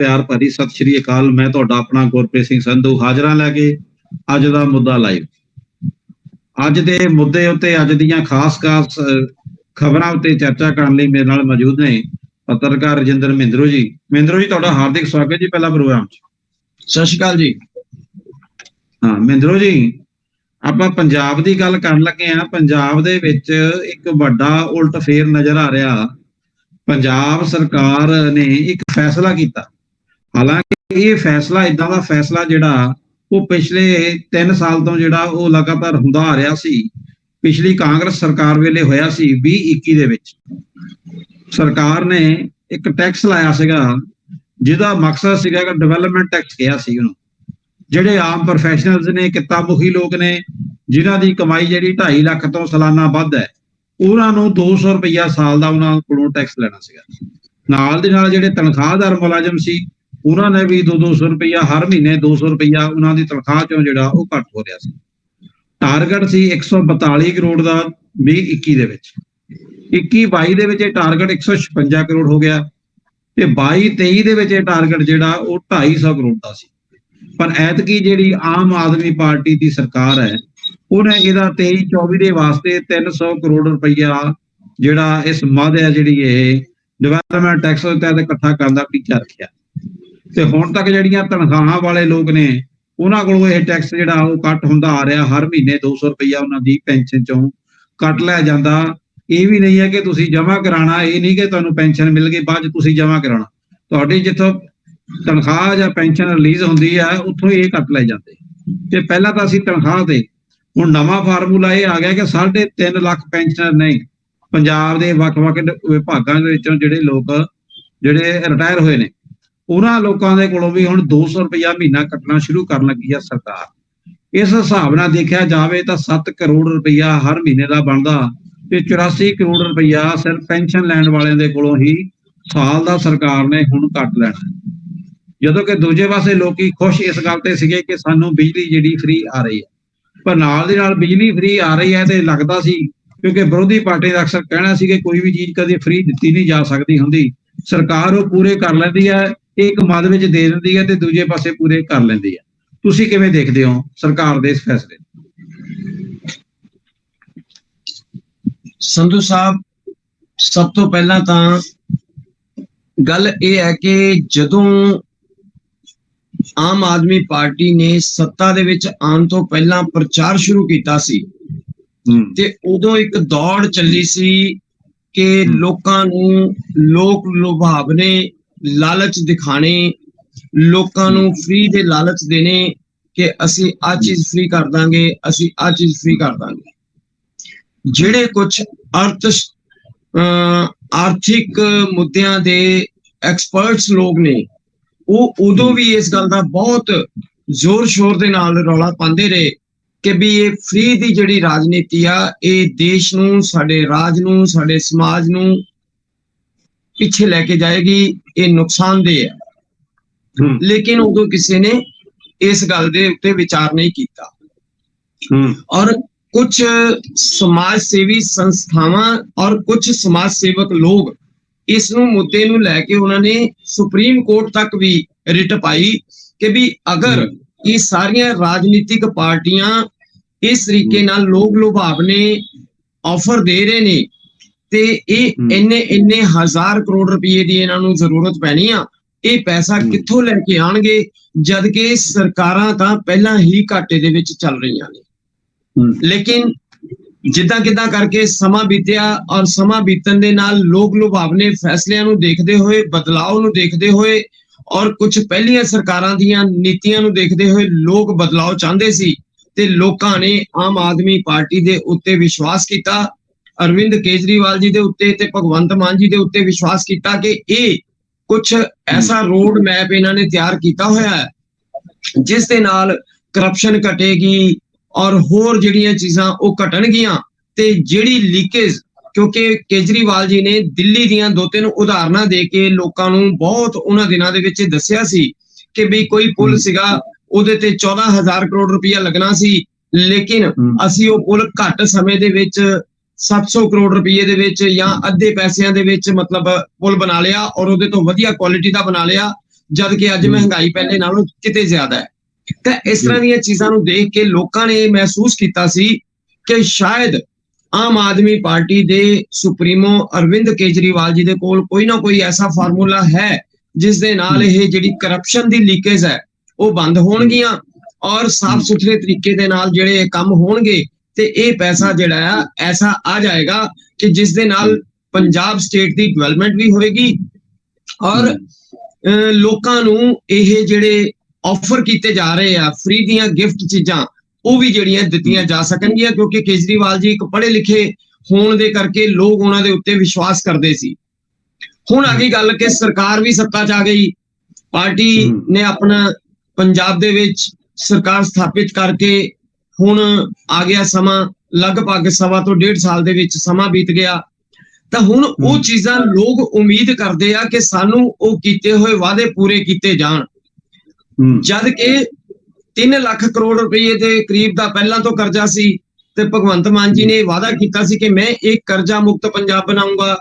ਪਿਆਰ ਭਰੀ ਸਤਿ ਸ਼੍ਰੀ ਅਕਾਲ। ਮੈਂ ਤੁਹਾਡਾ ਆਪਣਾ ਗੁਰਪ੍ਰੀਤ ਸਿੰਘ ਸੰਧੂ ਹਾਜ਼ਰਾਂ ਲੈ ਕੇ ਅੱਜ ਦਾ ਮੁੱਦਾ ਲਾਈਵ। ਅੱਜ ਦੇ ਮੁੱਦੇ ਉੱਤੇ ਅੱਜ ਦੀਆਂ ਖਾਸ ਖਬਰਾਂ ਉੱਤੇ ਚਰਚਾ ਕਰਨ ਲਈ ਮੇਰੇ ਨਾਲ ਮੌਜੂਦ ਨੇ ਪੱਤਰਕਾਰ ਰਜਿੰਦਰ ਮਹਿੰਦਰੂ ਜੀ। ਮਹਿੰਦਰੂ ਜੀ, ਤੁਹਾਡਾ ਹਾਰਦਿਕ ਸਵਾਗਤ ਜੀ ਪਹਿਲਾ ਪ੍ਰੋਗਰਾਮ 'ਚ। ਸਤਿ ਸ਼੍ਰੀ ਅਕਾਲ ਜੀ। ਹਾਂ ਮਹਿੰਦਰੂ ਜੀ, ਆਪਾਂ ਪੰਜਾਬ ਦੀ ਗੱਲ ਕਰਨ ਲੱਗੇ ਹਾਂ। ਪੰਜਾਬ ਦੇ ਵਿੱਚ ਇੱਕ ਵੱਡਾ ਉਲਟ ਫੇਰ ਨਜ਼ਰ ਆ ਰਿਹਾ। ਪੰਜਾਬ ਸਰਕਾਰ ਨੇ ਇੱਕ ਫੈਸਲਾ ਕੀਤਾ, ਹਾਲਾਂਕਿ ਇਹ ਫੈਸਲਾ ਇਦਾਂ ਦਾ ਫੈਸਲਾ ਜਿਹੜਾ ਉਹ ਪਿਛਲੇ 3 ਸਾਲ ਤੋਂ ਜਿਹੜਾ ਉਹ ਲਗਾਤਾਰ ਹੁੰਦਾ ਆ ਰਿਹਾ ਸੀ। ਪਿਛਲੀ ਕਾਂਗਰਸ ਸਰਕਾਰ ਵੇਲੇ ਹੋਇਆ ਸੀ 2021 ਦੇ ਵਿੱਚ ਸਰਕਾਰ ਨੇ ਇੱਕ ਟੈਕਸ ਲਾਇਆ ਸੀਗਾ ਜਿਹਦਾ ਮਕਸਦ ਸੀਗਾ ਕਿ ਡਿਵੈਲਪਮੈਂਟ ਟੈਕਸ ਕਿਹਾ ਸੀ ਉਹਨੂੰ। ਜਿਹੜੇ ਆਮ ਪ੍ਰੋਫੈਸ਼ਨਲਸ ਨੇ, ਕਿੱਤਾ ਮੁਖੀ ਲੋਕ ਨੇ, ਜਿਨ੍ਹਾਂ ਦੀ ਕਮਾਈ ਜਿਹੜੀ 2.5 ਲੱਖ ਤੋਂ ਸਾਲਾਨਾ ਵੱਧ ਹੈ, ਉਹਨਾਂ ਨੂੰ 200 ਰੁਪਈਆ ਸਾਲ ਦਾ ਉਹਨਾਂ ਕੋਲੋਂ ਟੈਕਸ ਲੈਣਾ ਸੀਗਾ। ਨਾਲ ਦੇ ਨਾਲ ਜਿਹੜੇ ਤਨਖਾਹਦਾਰ ਮੁਲਾਜ਼ਮ ਸੀ ਉਹਨਾਂ ਨੇ ਵੀ 200 ਰੁਪਈਆ ਹਰ ਮਹੀਨੇ 200 ਰੁਪਈਆ ਉਹਨਾਂ ਦੀ ਤਨਖਾਹ ਚੋਂ ਜਿਹੜਾ ਉਹ ਘੱਟ ਹੋ ਰਿਹਾ ਸੀ। ਟਾਰਗੇਟ ਸੀ 142 ਕਰੋੜ ਦਾ 2021 ਦੇ ਵਿੱਚ। 21-22 ਦੇ ਵਿੱਚ ਇਹ ਟਾਰਗੇਟ 156 ਕਰੋੜ ਹੋ ਗਿਆ ਤੇ 22-23 ਦੇ ਵਿੱਚ ਇਹ ਟਾਰਗੇਟ ਜਿਹੜਾ ਉਹ 250 ਕਰੋੜ ਦਾ ਸੀ। ਪਰ ਐਤਕੀ ਜਿਹੜੀ ਆਮ ਆਦਮੀ ਪਾਰਟੀ ਦੀ ਸਰਕਾਰ ਹੈ ਉਹਨੇ ਇਹਦਾ 23-24 ਦੇ ਵਾਸਤੇ 300 ਕਰੋੜ ਰੁਪਈਆ ਜਿਹੜਾ ਇਸ ਮਦ ਹੈ ਜਿਹੜੀ ਇਹ ਡਿਵੈਲਪਮੈਂਟ ਟੈਕਸ ਦੇ ਤਹਿਤ ਇਕੱਠਾ ਕਰਨ ਦਾ ਟੀਚਾ ਰੱਖਿਆ। ਤੇ ਹੁਣ ਤੱਕ ਜਿਹੜੀਆਂ ਤਨਖਾਹਾਂ ਵਾਲੇ ਲੋਕ ਨੇ ਉਹਨਾਂ ਕੋਲੋਂ ਇਹ ਟੈਕਸ ਜਿਹੜਾ ਉਹ ਕੱਟ ਹੁੰਦਾ ਆ ਰਿਹਾ। ਹਰ ਮਹੀਨੇ 200 ਰੁਪਈਆ ਉਹਨਾਂ ਦੀ ਪੈਨਸ਼ਨ ਚੋਂ ਕੱਟ ਲਿਆ ਜਾਂਦਾ। ਇਹ ਵੀ ਨਹੀਂ ਹੈ ਕਿ ਤੁਸੀਂ ਜਮ੍ਹਾਂ ਕਰਾਉਣਾ, ਇਹ ਨਹੀਂ ਕਿ ਤੁਹਾਨੂੰ ਪੈਨਸ਼ਨ ਮਿਲ ਗਈ ਬਾਅਦ 'ਚ ਤੁਸੀਂ ਜਮ੍ਹਾਂ ਕਰਾਉਣਾ। ਤੁਹਾਡੀ ਜਿੱਥੋਂ ਤਨਖਾਹ ਜਾਂ ਪੈਨਸ਼ਨ ਰਿਲੀਜ਼ ਹੁੰਦੀ ਹੈ ਉੱਥੋਂ ਇਹ ਕੱਟ ਲੈ ਜਾਂਦੇ। ਤੇ ਪਹਿਲਾਂ ਤਾਂ ਅਸੀਂ ਤਨਖਾਹ ਤੇ, ਹੁਣ ਨਵਾਂ ਫਾਰਮੂਲਾ ਇਹ ਆ ਗਿਆ ਕਿ 3.5 ਲੱਖ ਪੈਨਸ਼ਨਰ ਨੇ ਪੰਜਾਬ ਦੇ ਵੱਖ-ਵੱਖ ਵਿਭਾਗਾਂ ਦੇ ਵਿੱਚੋਂ ਜਿਹੜੇ ਲੋਕ ਜਿਹੜੇ ਰਿਟਾਇਰ ਹੋਏ ਨੇ, ਉਹਨਾਂ ਲੋਕਾਂ ਦੇ ਕੋਲੋਂ ਵੀ ਹੁਣ 200 ਰੁਪਈਆ ਮਹੀਨਾ ਕੱਟਣਾ ਸ਼ੁਰੂ ਕਰਨ ਲੱਗੀ ਆ ਸਰਕਾਰ। ਇਸ ਹਿਸਾਬ ਨਾਲ ਦੇਖਿਆ ਜਾਵੇ ਤਾਂ 7 ਕਰੋੜ ਰੁਪਈਆ ਹਰ ਮਹੀਨੇ ਦਾ ਬਣਦਾ ਤੇ 84 ਕਰੋੜ ਰੁਪਈਆ ਸਿਰਫ ਪੈਨਸ਼ਨ ਲੈਣ ਵਾਲਿਆਂ ਦੇ ਕੋਲੋਂ ਹੀ ਸਾਲ ਦਾ ਸਰਕਾਰ ਨੇ ਹੁਣ ਕੱਟ ਲੈਣਾ। ਜਦੋਂ ਕਿ ਦੂਜੇ ਪਾਸੇ ਲੋਕੀ ਖੁਸ਼ ਇਸ ਗੱਲ ਤੇ ਸੀਗੇ ਕਿ ਸਾਨੂੰ ਬਿਜਲੀ ਜਿਹੜੀ ਫ੍ਰੀ ਆ ਰਹੀ ਹੈ। ਪਰ ਨਾਲ ਦੀ ਨਾਲ ਬਿਜਲੀ ਫ੍ਰੀ ਆ ਰਹੀ ਹੈ ਤੇ ਲੱਗਦਾ ਸੀ, ਕਿਉਂਕਿ ਵਿਰੋਧੀ ਪਾਰਟੀ ਦਾ ਅਕਸਰ ਕਹਿਣਾ ਸੀ ਕਿ ਕੋਈ ਵੀ ਚੀਜ਼ ਕਦੇ ਫ੍ਰੀ ਦਿੱਤੀ ਨਹੀਂ ਜਾ ਸਕਦੀ ਹੁੰਦੀ, ਸਰਕਾਰ ਉਹ ਪੂਰੇ ਕਰ ਲੈਂਦੀ ਹੈ, ਇੱਕ ਮੱਧ ਵਿੱਚ ਦੇ ਦਿੰਦੀ ਹੈ ਤੇ ਦੂਜੇ ਪਾਸੇ ਪੂਰੇ ਕਰ ਲੈਂਦੀ ਹੈ। ਤੁਸੀਂ ਕਿਵੇਂ ਦੇਖਦੇ ਹੋ ਸਰਕਾਰ ਦੇ ਇਸ ਫੈਸਲੇ? ਸੰਧੂ ਸਾਹਿਬ, ਸਭ ਤੋਂ ਪਹਿਲਾਂ ਤਾਂ ਗੱਲ ਇਹ ਹੈ ਕਿ ਜਦੋਂ ਆਮ ਆਦਮੀ ਪਾਰਟੀ ਨੇ ਸੱਤਾ ਦੇ ਵਿੱਚ ਆਉਣ ਤੋਂ ਪਹਿਲਾਂ ਪ੍ਰਚਾਰ ਸ਼ੁਰੂ ਕੀਤਾ ਸੀ ਤੇ ਉਦੋਂ ਇੱਕ ਦੌੜ ਚੱਲੀ ਸੀ ਕਿ ਲੋਕਾਂ ਨੂੰ ਲੋਕ ਲੁਭਾਵਨੇ ਲਾਲਚ ਦਿਖਾਣੇ, ਲੋਕਾਂ ਨੂੰ ਫ੍ਰੀ ਦੇ ਲਾਲਚ ਦੇਣੇ ਕਿ ਅਸੀਂ ਆਹ ਚੀਜ਼ ਫ੍ਰੀ ਕਰ ਦਾਂਗੇ, ਅਸੀਂ ਆਹ ਚੀਜ਼ ਫ੍ਰੀ ਕਰ ਦਾਂਗੇ। ਜਿਹੜੇ ਕੁਝ ਆਰਥਿਕ ਮੁੱਦਿਆਂ ਦੇ ਐਕਸਪਰਟਸ ਲੋਕ ਨੇ ਉਹ ਉਦੋਂ ਵੀ ਇਸ ਗੱਲ ਦਾ ਬਹੁਤ ਜ਼ੋਰ ਸ਼ੋਰ ਦੇ ਨਾਲ ਰੌਲਾ ਪਾਉਂਦੇ ਰਹੇ ਕਿ ਵੀ ਇਹ ਫ੍ਰੀ ਦੀ ਜਿਹੜੀ ਰਾਜਨੀਤੀ ਆ ਇਹ ਦੇਸ਼ ਨੂੰ, ਸਾਡੇ ਰਾਜ ਨੂੰ, ਸਾਡੇ ਸਮਾਜ ਨੂੰ ਪਿੱਛੇ ਲੈ ਕੇ ਜਾਏਗੀ, ਇਹ ਨੁਕਸਾਨਦੇਹ ਹੈ। ਲੇਕਿਨ ਉਦੋਂ ਕਿਸੇ ਨੇ ਇਸ ਗੱਲ ਦੇ ਉੱਤੇ ਵਿਚਾਰ ਨਹੀਂ ਕੀਤਾ ਔਰ ਕੁਝ ਸਮਾਜ ਸੇਵੀ ਸੰਸਥਾਵਾਂ ਔਰ ਕੁਝ ਸਮਾਜ ਸੇਵਕ ਲੋਕ ਇਸ ਨੂੰ ਮੁੱਦੇ ਨੂੰ ਲੈ ਕੇ ਉਹਨਾਂ ਨੇ ਸੁਪਰੀਮ ਕੋਰਟ ਤੱਕ ਵੀ ਰਿਟ ਪਾਈ ਕਿ ਵੀ ਅਗਰ ਇਹ ਸਾਰੀਆਂ ਰਾਜਨੀਤਿਕ ਪਾਰਟੀਆਂ ਇਸ ਤਰੀਕੇ ਨਾਲ ਲੋਕ ਲੁਭਾਵਨੇ ਆਫਰ ਦੇ ਰਹੇ ਨੇ ਤੇ ਇਹ ਇੰਨੇ ਹਜ਼ਾਰ ਕਰੋੜ ਰੁਪਏ ਦੀ ਇਹਨਾਂ ਨੂੰ ਜ਼ਰੂਰਤ ਪੈਣੀ ਆ, ਇਹ ਪੈਸਾ ਕਿੱਥੋਂ ਲੈ ਕੇ ਆਣਗੇ ਜਦ ਕਿ ਸਰਕਾਰਾਂ ਤਾਂ ਪਹਿਲਾਂ ਹੀ ਘਾਟੇ ਦੇ ਵਿੱਚ ਚੱਲ ਰਹੀਆਂ ਨੇ। ਲੇਕਿਨ ਜਿੱਦਾਂ ਕਿੱਦਾਂ ਕਰਕੇ ਸਮਾਂ ਬੀਤਿਆ ਔਰ ਸਮਾਂ ਬੀਤਣ ਦੇ ਨਾਲ ਲੋਕ ਲੁਭਾਵਨੇ ਫੈਸਲਿਆਂ ਨੂੰ ਦੇਖਦੇ ਹੋਏ, ਬਦਲਾਅ ਨੂੰ ਦੇਖਦੇ ਹੋਏ ਔਰ ਕੁਝ ਪਹਿਲੀਆਂ ਸਰਕਾਰਾਂ ਦੀਆਂ ਨੀਤੀਆਂ ਨੂੰ ਦੇਖਦੇ ਹੋਏ ਲੋਕ ਬਦਲਾਅ ਚਾਹੁੰਦੇ ਸੀ ਤੇ ਲੋਕਾਂ ਨੇ ਆਮ ਆਦਮੀ ਪਾਰਟੀ ਦੇ ਉੱਤੇ ਵਿਸ਼ਵਾਸ ਕੀਤਾ, ਅਰਵਿੰਦ ਕੇਜਰੀਵਾਲ ਜੀ ਦੇ ਉੱਤੇ ਤੇ ਭਗਵੰਤ ਮਾਨ ਜੀ ਦੇ ਉੱਤੇ ਵਿਸ਼ਵਾਸ ਕੀਤਾ ਕਿ ਇਹ ਕੁਝ ਐਸਾ ਰੋਡ ਮੈਪ ਇਹਨਾਂ ਨੇ ਤਿਆਰ ਕੀਤਾ ਹੋਇਆ ਹੈ ਜਿਸ ਦੇ ਨਾਲ ਕਰਪਸ਼ਨ ਘਟੇਗੀ ਔਰ ਹੋਰ ਜਿਹੜੀਆਂ ਚੀਜ਼ਾਂ ਉਹ ਘਟਣਗੀਆਂ। ਤੇ ਜਿਹੜੀ ਲੀਕੇਜ, ਕਿਉਂਕਿ ਕੇਜਰੀਵਾਲ ਜੀ ਨੇ ਦਿੱਲੀ ਦੀਆਂ 2-3 ਉਦਾਹਰਨਾਂ ਦੇ ਕੇ ਲੋਕਾਂ ਨੂੰ ਬਹੁਤ ਉਹਨਾਂ ਦਿਨਾਂ ਦੇ ਵਿੱਚ ਦੱਸਿਆ ਸੀ ਕਿ ਵੀ ਕੋਈ ਪੁਲ ਸੀਗਾ ਉਹਦੇ ਤੇ 14,000 ਕਰੋੜ ਰੁਪਇਆ ਲੱਗਣਾ ਸੀ, ਲੇਕਿਨ ਅਸੀਂ ਉਹ ਪੁਲ ਘੱਟ ਸਮੇਂ ਦੇ ਵਿੱਚ 700 ਕਰੋੜ ਰੁਪਏ ਦੇ ਵਿੱਚ ਜਾਂ ਅੱਧੇ ਪੈਸਿਆਂ ਦੇ ਵਿੱਚ ਮਤਲਬ ਪੁਲ ਬਣਾ ਲਿਆ ਔਰ ਉਹਦੇ ਤੋਂ ਵਧੀਆ ਕੁਆਲਿਟੀ ਦਾ ਬਣਾ ਲਿਆ ਜਦ ਕਿ ਅੱਜ ਮਹਿੰਗਾਈ ਪਹਿਲੇ ਨਾਲੋਂ ਕਿਤੇ ਜ਼ਿਆਦਾ ਹੈ। ਤਾਂ ਇਸ ਤਰ੍ਹਾਂ ਦੀਆਂ ਚੀਜ਼ਾਂ ਨੂੰ ਦੇਖ ਕੇ ਲੋਕਾਂ ਨੇ ਇਹ ਮਹਿਸੂਸ ਕੀਤਾ ਸੀ ਕਿ ਸ਼ਾਇਦ ਆਮ ਆਦਮੀ ਪਾਰਟੀ ਦੇ ਸੁਪਰੀਮੋ ਅਰਵਿੰਦ ਕੇਜਰੀਵਾਲ ਜੀ ਦੇ ਕੋਲ ਕੋਈ ਨਾ ਕੋਈ ਐਸਾ ਫਾਰਮੂਲਾ ਹੈ ਜਿਸ ਦੇ ਨਾਲ ਇਹ ਜਿਹੜੀ ਕਰਪਸ਼ਨ ਦੀ ਲੀਕੇਜ ਹੈ ਉਹ ਬੰਦ ਹੋਣਗੀਆਂ ਔਰ ਸਾਫ਼ ਸੁਥਰੇ ਤਰੀਕੇ ਦੇ ਨਾਲ ਜਿਹੜੇ ਕੰਮ ਹੋਣਗੇ ਤੇ ਇਹ ਪੈਸਾ ਜਿਹੜਾ ਆ ਐਸਾ ਆ ਜਾਏਗਾ ਕਿ ਜਿਸ ਦੇ ਨਾਲ ਪੰਜਾਬ ਸਟੇਟ ਦੀ ਡਿਵੈਲਪਮੈਂਟ ਵੀ ਹੋਏਗੀ ਔਰ ਲੋਕਾਂ ਨੂੰ ਇਹ ਜਿਹੜੇ ਆਫਰ ਕੀਤੇ ਜਾ ਰਹੇ ਆ ਫ੍ਰੀ ਦੀਆਂ ਗਿਫਟ ਚੀਜ਼ਾਂ ਉਹ ਵੀ ਜਿਹੜੀਆਂ ਦਿੱਤੀਆਂ ਜਾ ਸਕਣਗੀਆਂ, ਕਿਉਂਕਿ ਕੇਜਰੀਵਾਲ ਜੀ ਇੱਕ ਪੜ੍ਹੇ ਲਿਖੇ ਹੋਣ ਦੇ ਕਰਕੇ ਲੋਕ ਉਹਨਾਂ ਦੇ ਉੱਤੇ ਵਿਸ਼ਵਾਸ ਕਰਦੇ ਸੀ। ਹੁਣ ਆ ਗਈ ਗੱਲ ਕਿ ਸਰਕਾਰ ਵੀ ਸੱਤਾ 'ਚ ਆ ਗਈ, ਪਾਰਟੀ ਨੇ ਆਪਣਾ ਪੰਜਾਬ ਦੇ ਵਿੱਚ ਸਰਕਾਰ ਸਥਾਪਿਤ ਕਰਕੇ ਹੁਣ ਆ ਗਿਆ ਸਮਾਂ, ਲਗਭਗ 1.5 ਤੋਂ 1.5 ਸਾਲ ਦੇ ਵਿੱਚ ਸਮਾਂ ਬੀਤ ਗਿਆ। ਤਾਂ ਹੁਣ ਉਹ ਚੀਜ਼ਾਂ ਲੋਕ ਉਮੀਦ ਕਰਦੇ ਆ ਕਿ ਸਾਨੂੰ ਉਹ ਕੀਤੇ ਹੋਏ ਵਾਅਦੇ ਪੂਰੇ ਕੀਤੇ ਜਾਣ, ਜਦ ਕਿ 3 ਲੱਖ ਕਰੋੜ ਰੁਪਏ ਦੇ ਕਰੀਬ ਦਾ ਪਹਿਲਾਂ ਤੋਂ ਕਰਜ਼ਾ ਸੀ ਤੇ ਭਗਵੰਤ ਮਾਨ ਜੀ ਨੇ ਵਾਅਦਾ ਕੀਤਾ ਸੀ ਕਿ ਮੈਂ ਇੱਕ ਕਰਜ਼ਾ ਮੁਕਤ ਪੰਜਾਬ ਬਣਾਉਂਗਾ।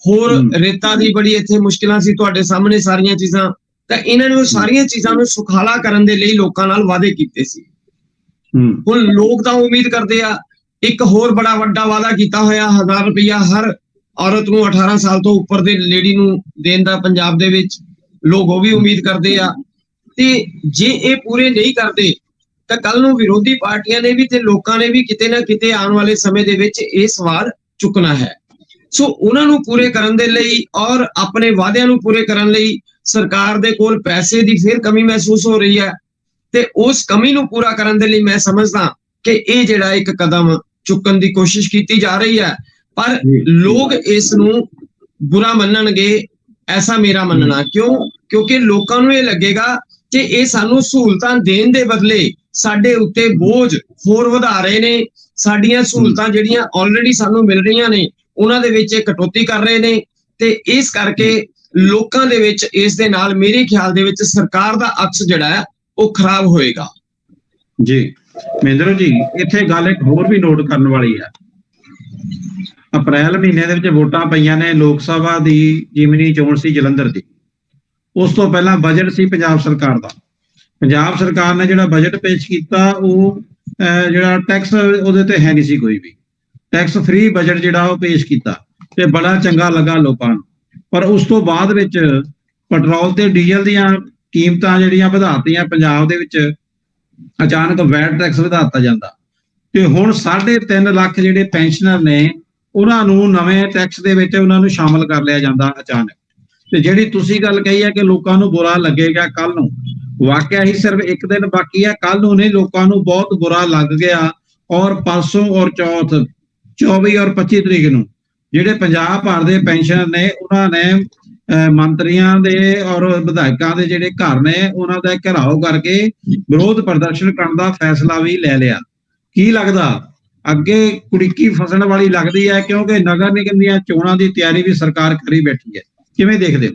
ਹੋਰ ਰੇਤਾ ਦੀ ਬੜੀ ਇੱਥੇ ਮੁਸ਼ਕਿਲਾਂ ਸੀ, ਤੁਹਾਡੇ ਸਾਹਮਣੇ ਸਾਰੀਆਂ ਚੀਜ਼ਾਂ, ਤਾਂ ਇਹਨਾਂ ਨੇ ਉਹ ਸਾਰੀਆਂ ਚੀਜ਼ਾਂ ਨੂੰ ਸੁਖਾਲਾ ਕਰਨ ਦੇ ਲਈ ਲੋਕਾਂ ਨਾਲ ਵਾਅਦੇ ਕੀਤੇ ਸੀ। ਹੁਣ ਲੋਕ ਤਾਂ ਉਮੀਦ ਕਰਦੇ ਆ, ਇੱਕ ਹੋਰ ਬੜਾ ਵੱਡਾ ਵਾਅਦਾ ਕੀਤਾ ਹੋਇਆ 1000 ਰੁਪਇਆ ਹਰ ਔਰਤ ਨੂੰ 18 ਸਾਲ ਤੋਂ ਉੱਪਰ ਦੇ ਲੇਡੀ ਨੂੰ ਦੇਣ ਦਾ ਪੰਜਾਬ ਦੇ ਵਿੱਚ, ਲੋਕ ਉਹ ਵੀ ਉਮੀਦ ਕਰਦੇ ਆ। ਤੇ ਜੇ ਇਹ ਪੂਰੇ ਨਹੀਂ ਕਰਦੇ ਤਾਂ ਕੱਲ ਨੂੰ ਵਿਰੋਧੀ ਪਾਰਟੀਆਂ ਨੇ ਵੀ ਤੇ ਲੋਕਾਂ ਨੇ ਵੀ ਕਿਤੇ ਨਾ ਕਿਤੇ ਆਉਣ ਵਾਲੇ ਸਮੇਂ ਦੇ ਵਿੱਚ ਇਹ ਸਵਾਲ ਚੁੱਕਣਾ ਹੈ। ਸੋ ਉਹਨਾਂ ਨੂੰ ਪੂਰੇ ਕਰਨ ਦੇ ਲਈ ਔਰ ਆਪਣੇ ਵਾਅਦਿਆਂ ਨੂੰ ਪੂਰੇ ਕਰਨ ਲਈ ਸਰਕਾਰ ਦੇ ਕੋਲ ਪੈਸੇ ਦੀ ਫਿਰ ਕਮੀ ਮਹਿਸੂਸ ਹੋ ਰਹੀ ਹੈ ਤੇ ਉਸ ਕਮੀ ਨੂੰ ਪੂਰਾ ਕਰਨ ਦੇ ਲਈ ਮੈਂ ਸਮਝਦਾ ਕਿ ਇਹ ਜਿਹੜਾ ਇੱਕ ਕਦਮ ਚੁੱਕਣ ਦੀ ਕੋਸ਼ਿਸ਼ ਕੀਤੀ ਜਾ ਰਹੀ ਹੈ, ਪਰ ਲੋਕ ਇਸ ਨੂੰ ਬੁਰਾ ਮੰਨਣਗੇ ਐਸਾ ਮੇਰਾ ਮੰਨਣਾ। ਕਿਉਂਕਿ ਲੋਕਾਂ ਨੂੰ ਇਹ ਲੱਗੇਗਾ ਕਿ ਇਹ ਸਾਨੂੰ ਸਹੂਲਤਾਂ ਦੇਣ ਦੇ ਬਦਲੇ ਸਾਡੇ ਉੱਤੇ ਬੋਝ ਹੋਰ ਵਧਾ ਰਹੇ ਨੇ, ਸਾਡੀਆਂ ਸਹੂਲਤਾਂ ਜਿਹੜੀਆਂ ਆਲਰੇਡੀ ਸਾਨੂੰ ਮਿਲ ਰਹੀਆਂ ਨੇ ਉਹਨਾਂ ਦੇ ਵਿੱਚ ਕਟੌਤੀ ਕਰ ਰਹੇ ਨੇ, ਤੇ ਇਸ ਕਰਕੇ ਲੋਕਾਂ ਦੇ ਵਿੱਚ ਇਸ ਦੇ ਨਾਲ ਮੇਰੇ ਖਿਆਲ ਦੇ ਵਿੱਚ ਸਰਕਾਰ ਦਾ ਅਕਸ ਜਿਹੜਾ ਹੈ ਉਹ ਖਰਾਬ ਹੋਏਗਾ। ਜੀ ਮਹਿੰਦਰ ਜੀ, ਇੱਥੇ ਗੱਲ ਇੱਕ ਹੋਰ ਵੀ ਨੋਟ ਕਰਨ ਵਾਲੀ ਹੈ। ਅਪ੍ਰੈਲ ਮਹੀਨੇ ਦੇ ਵਿੱਚ ਵੋਟਾਂ ਪਈਆਂ ਨੇ, ਲੋਕ ਸਭਾ ਦੀ ਜਿਮਨੀ ਚੋਣ ਸੀ ਜਲੰਧਰ ਦੀ। ਉਸ ਤੋਂ ਪਹਿਲਾਂ ਬਜਟ ਸੀ ਪੰਜਾਬ ਸਰਕਾਰ ਦਾ। ਪੰਜਾਬ ਸਰਕਾਰ ਨੇ ਜਿਹੜਾ ਬਜਟ ਪੇਸ਼ ਕੀਤਾ ਉਹ ਜਿਹੜਾ ਟੈਕਸ ਉਹਦੇ ਤੇ ਹੈ ਨਹੀਂ ਸੀ, ਕੋਈ ਵੀ ਟੈਕਸ ਫ੍ਰੀ ਬਜਟ ਜਿਹੜਾ ਉਹ ਪੇਸ਼ ਕੀਤਾ ਤੇ ਬੜਾ ਚੰਗਾ ਲੱਗਾ ਲੋਕਾਂ ਨੂੰ। ਪਰ ਉਸ ਤੋਂ ਬਾਅਦ ਵਿੱਚ ਪੈਟਰੋਲ ਤੇ ਡੀਜ਼ਲ ਦੀਆਂ ਕੀਮਤਾਂ ਜਿਹੜੀਆਂ ਵਧਾਤੀਆਂ, ਪੰਜਾਬ ਦੇ ਵਿੱਚ ਅਚਾਨਕ ਵੈਟ ਟੈਕਸ ਵਧਾਤਾ ਜਾਂਦਾ ਤੇ ਹੁਣ 3.5 ਲੱਖ ਜਿਹੜੇ ਪੈਨਸ਼ਨਰ ਨੇ ਉਹਨਾਂ ਨੂੰ ਨਵੇਂ ਟੈਕਸ ਦੇ ਵਿੱਚ ਉਹਨਾਂ ਨੂੰ ਸ਼ਾਮਲ ਕਰ ਲਿਆ ਜਾਂਦਾ ਅਚਾਨਕ। ਤੇ ਜਿਹੜੀ ਤੁਸੀਂ ਗੱਲ ਕਹੀ ਹੈ ਕਿ ਲੋਕਾਂ ਨੂੰ ਬੁਰਾ ਲੱਗੇਗਾ ਕੱਲ ਨੂੰ, ਵਾਕਿਆ ਹੀ ਸਿਰਫ ਇੱਕ ਦਿਨ ਬਾਕੀ ਹੈ, ਕੱਲ ਨੂੰ ਨਹੀਂ, ਲੋਕਾਂ ਨੂੰ ਬਹੁਤ ਬੁਰਾ ਲੱਗ ਗਿਆ। ਔਰ ਪਰਸੋਂ ਔਰ ਚੌਥ 24 ਔਰ 25 ਤਰੀਕ ਨੂੰ ਜਿਹੜੇ ਪੰਜਾਬ ਭਰ ਦੇ ਪੈਨਸ਼ਨਰ ਨੇ ਉਹਨਾਂ ਨੇ ਮੰਤਰੀਆਂ ਦੇ ਔਰ ਵਿਧਾਇਕਾਂ ਦੇ ਜਿਹੜੇ ਘਰ ਨੇ ਉਹਨਾਂ ਦਾ ਘਿਰਾਓ ਕਰਕੇ ਵਿਰੋਧ ਪ੍ਰਦਰਸ਼ਨ ਕਰਨ ਦਾ ਫੈਸਲਾ ਵੀ ਲੈ ਲਿਆ। ਕੀ ਲੱਗਦਾ ਅੱਗੇ ਕੁੜੀਕੀ ਫਸਣ ਵਾਲੀ ਲੱਗਦੀ ਹੈ, ਕਿਉਂਕਿ ਨਗਰ ਨਿਗਮ ਦੀਆਂ ਚੋਣਾਂ ਦੀ ਤਿਆਰੀ ਵੀ ਸਰਕਾਰ ਕਰੀ ਬੈਠੀ ਹੈ। ਕਿਵੇਂ ਦੇਖਦੇ ਹੋ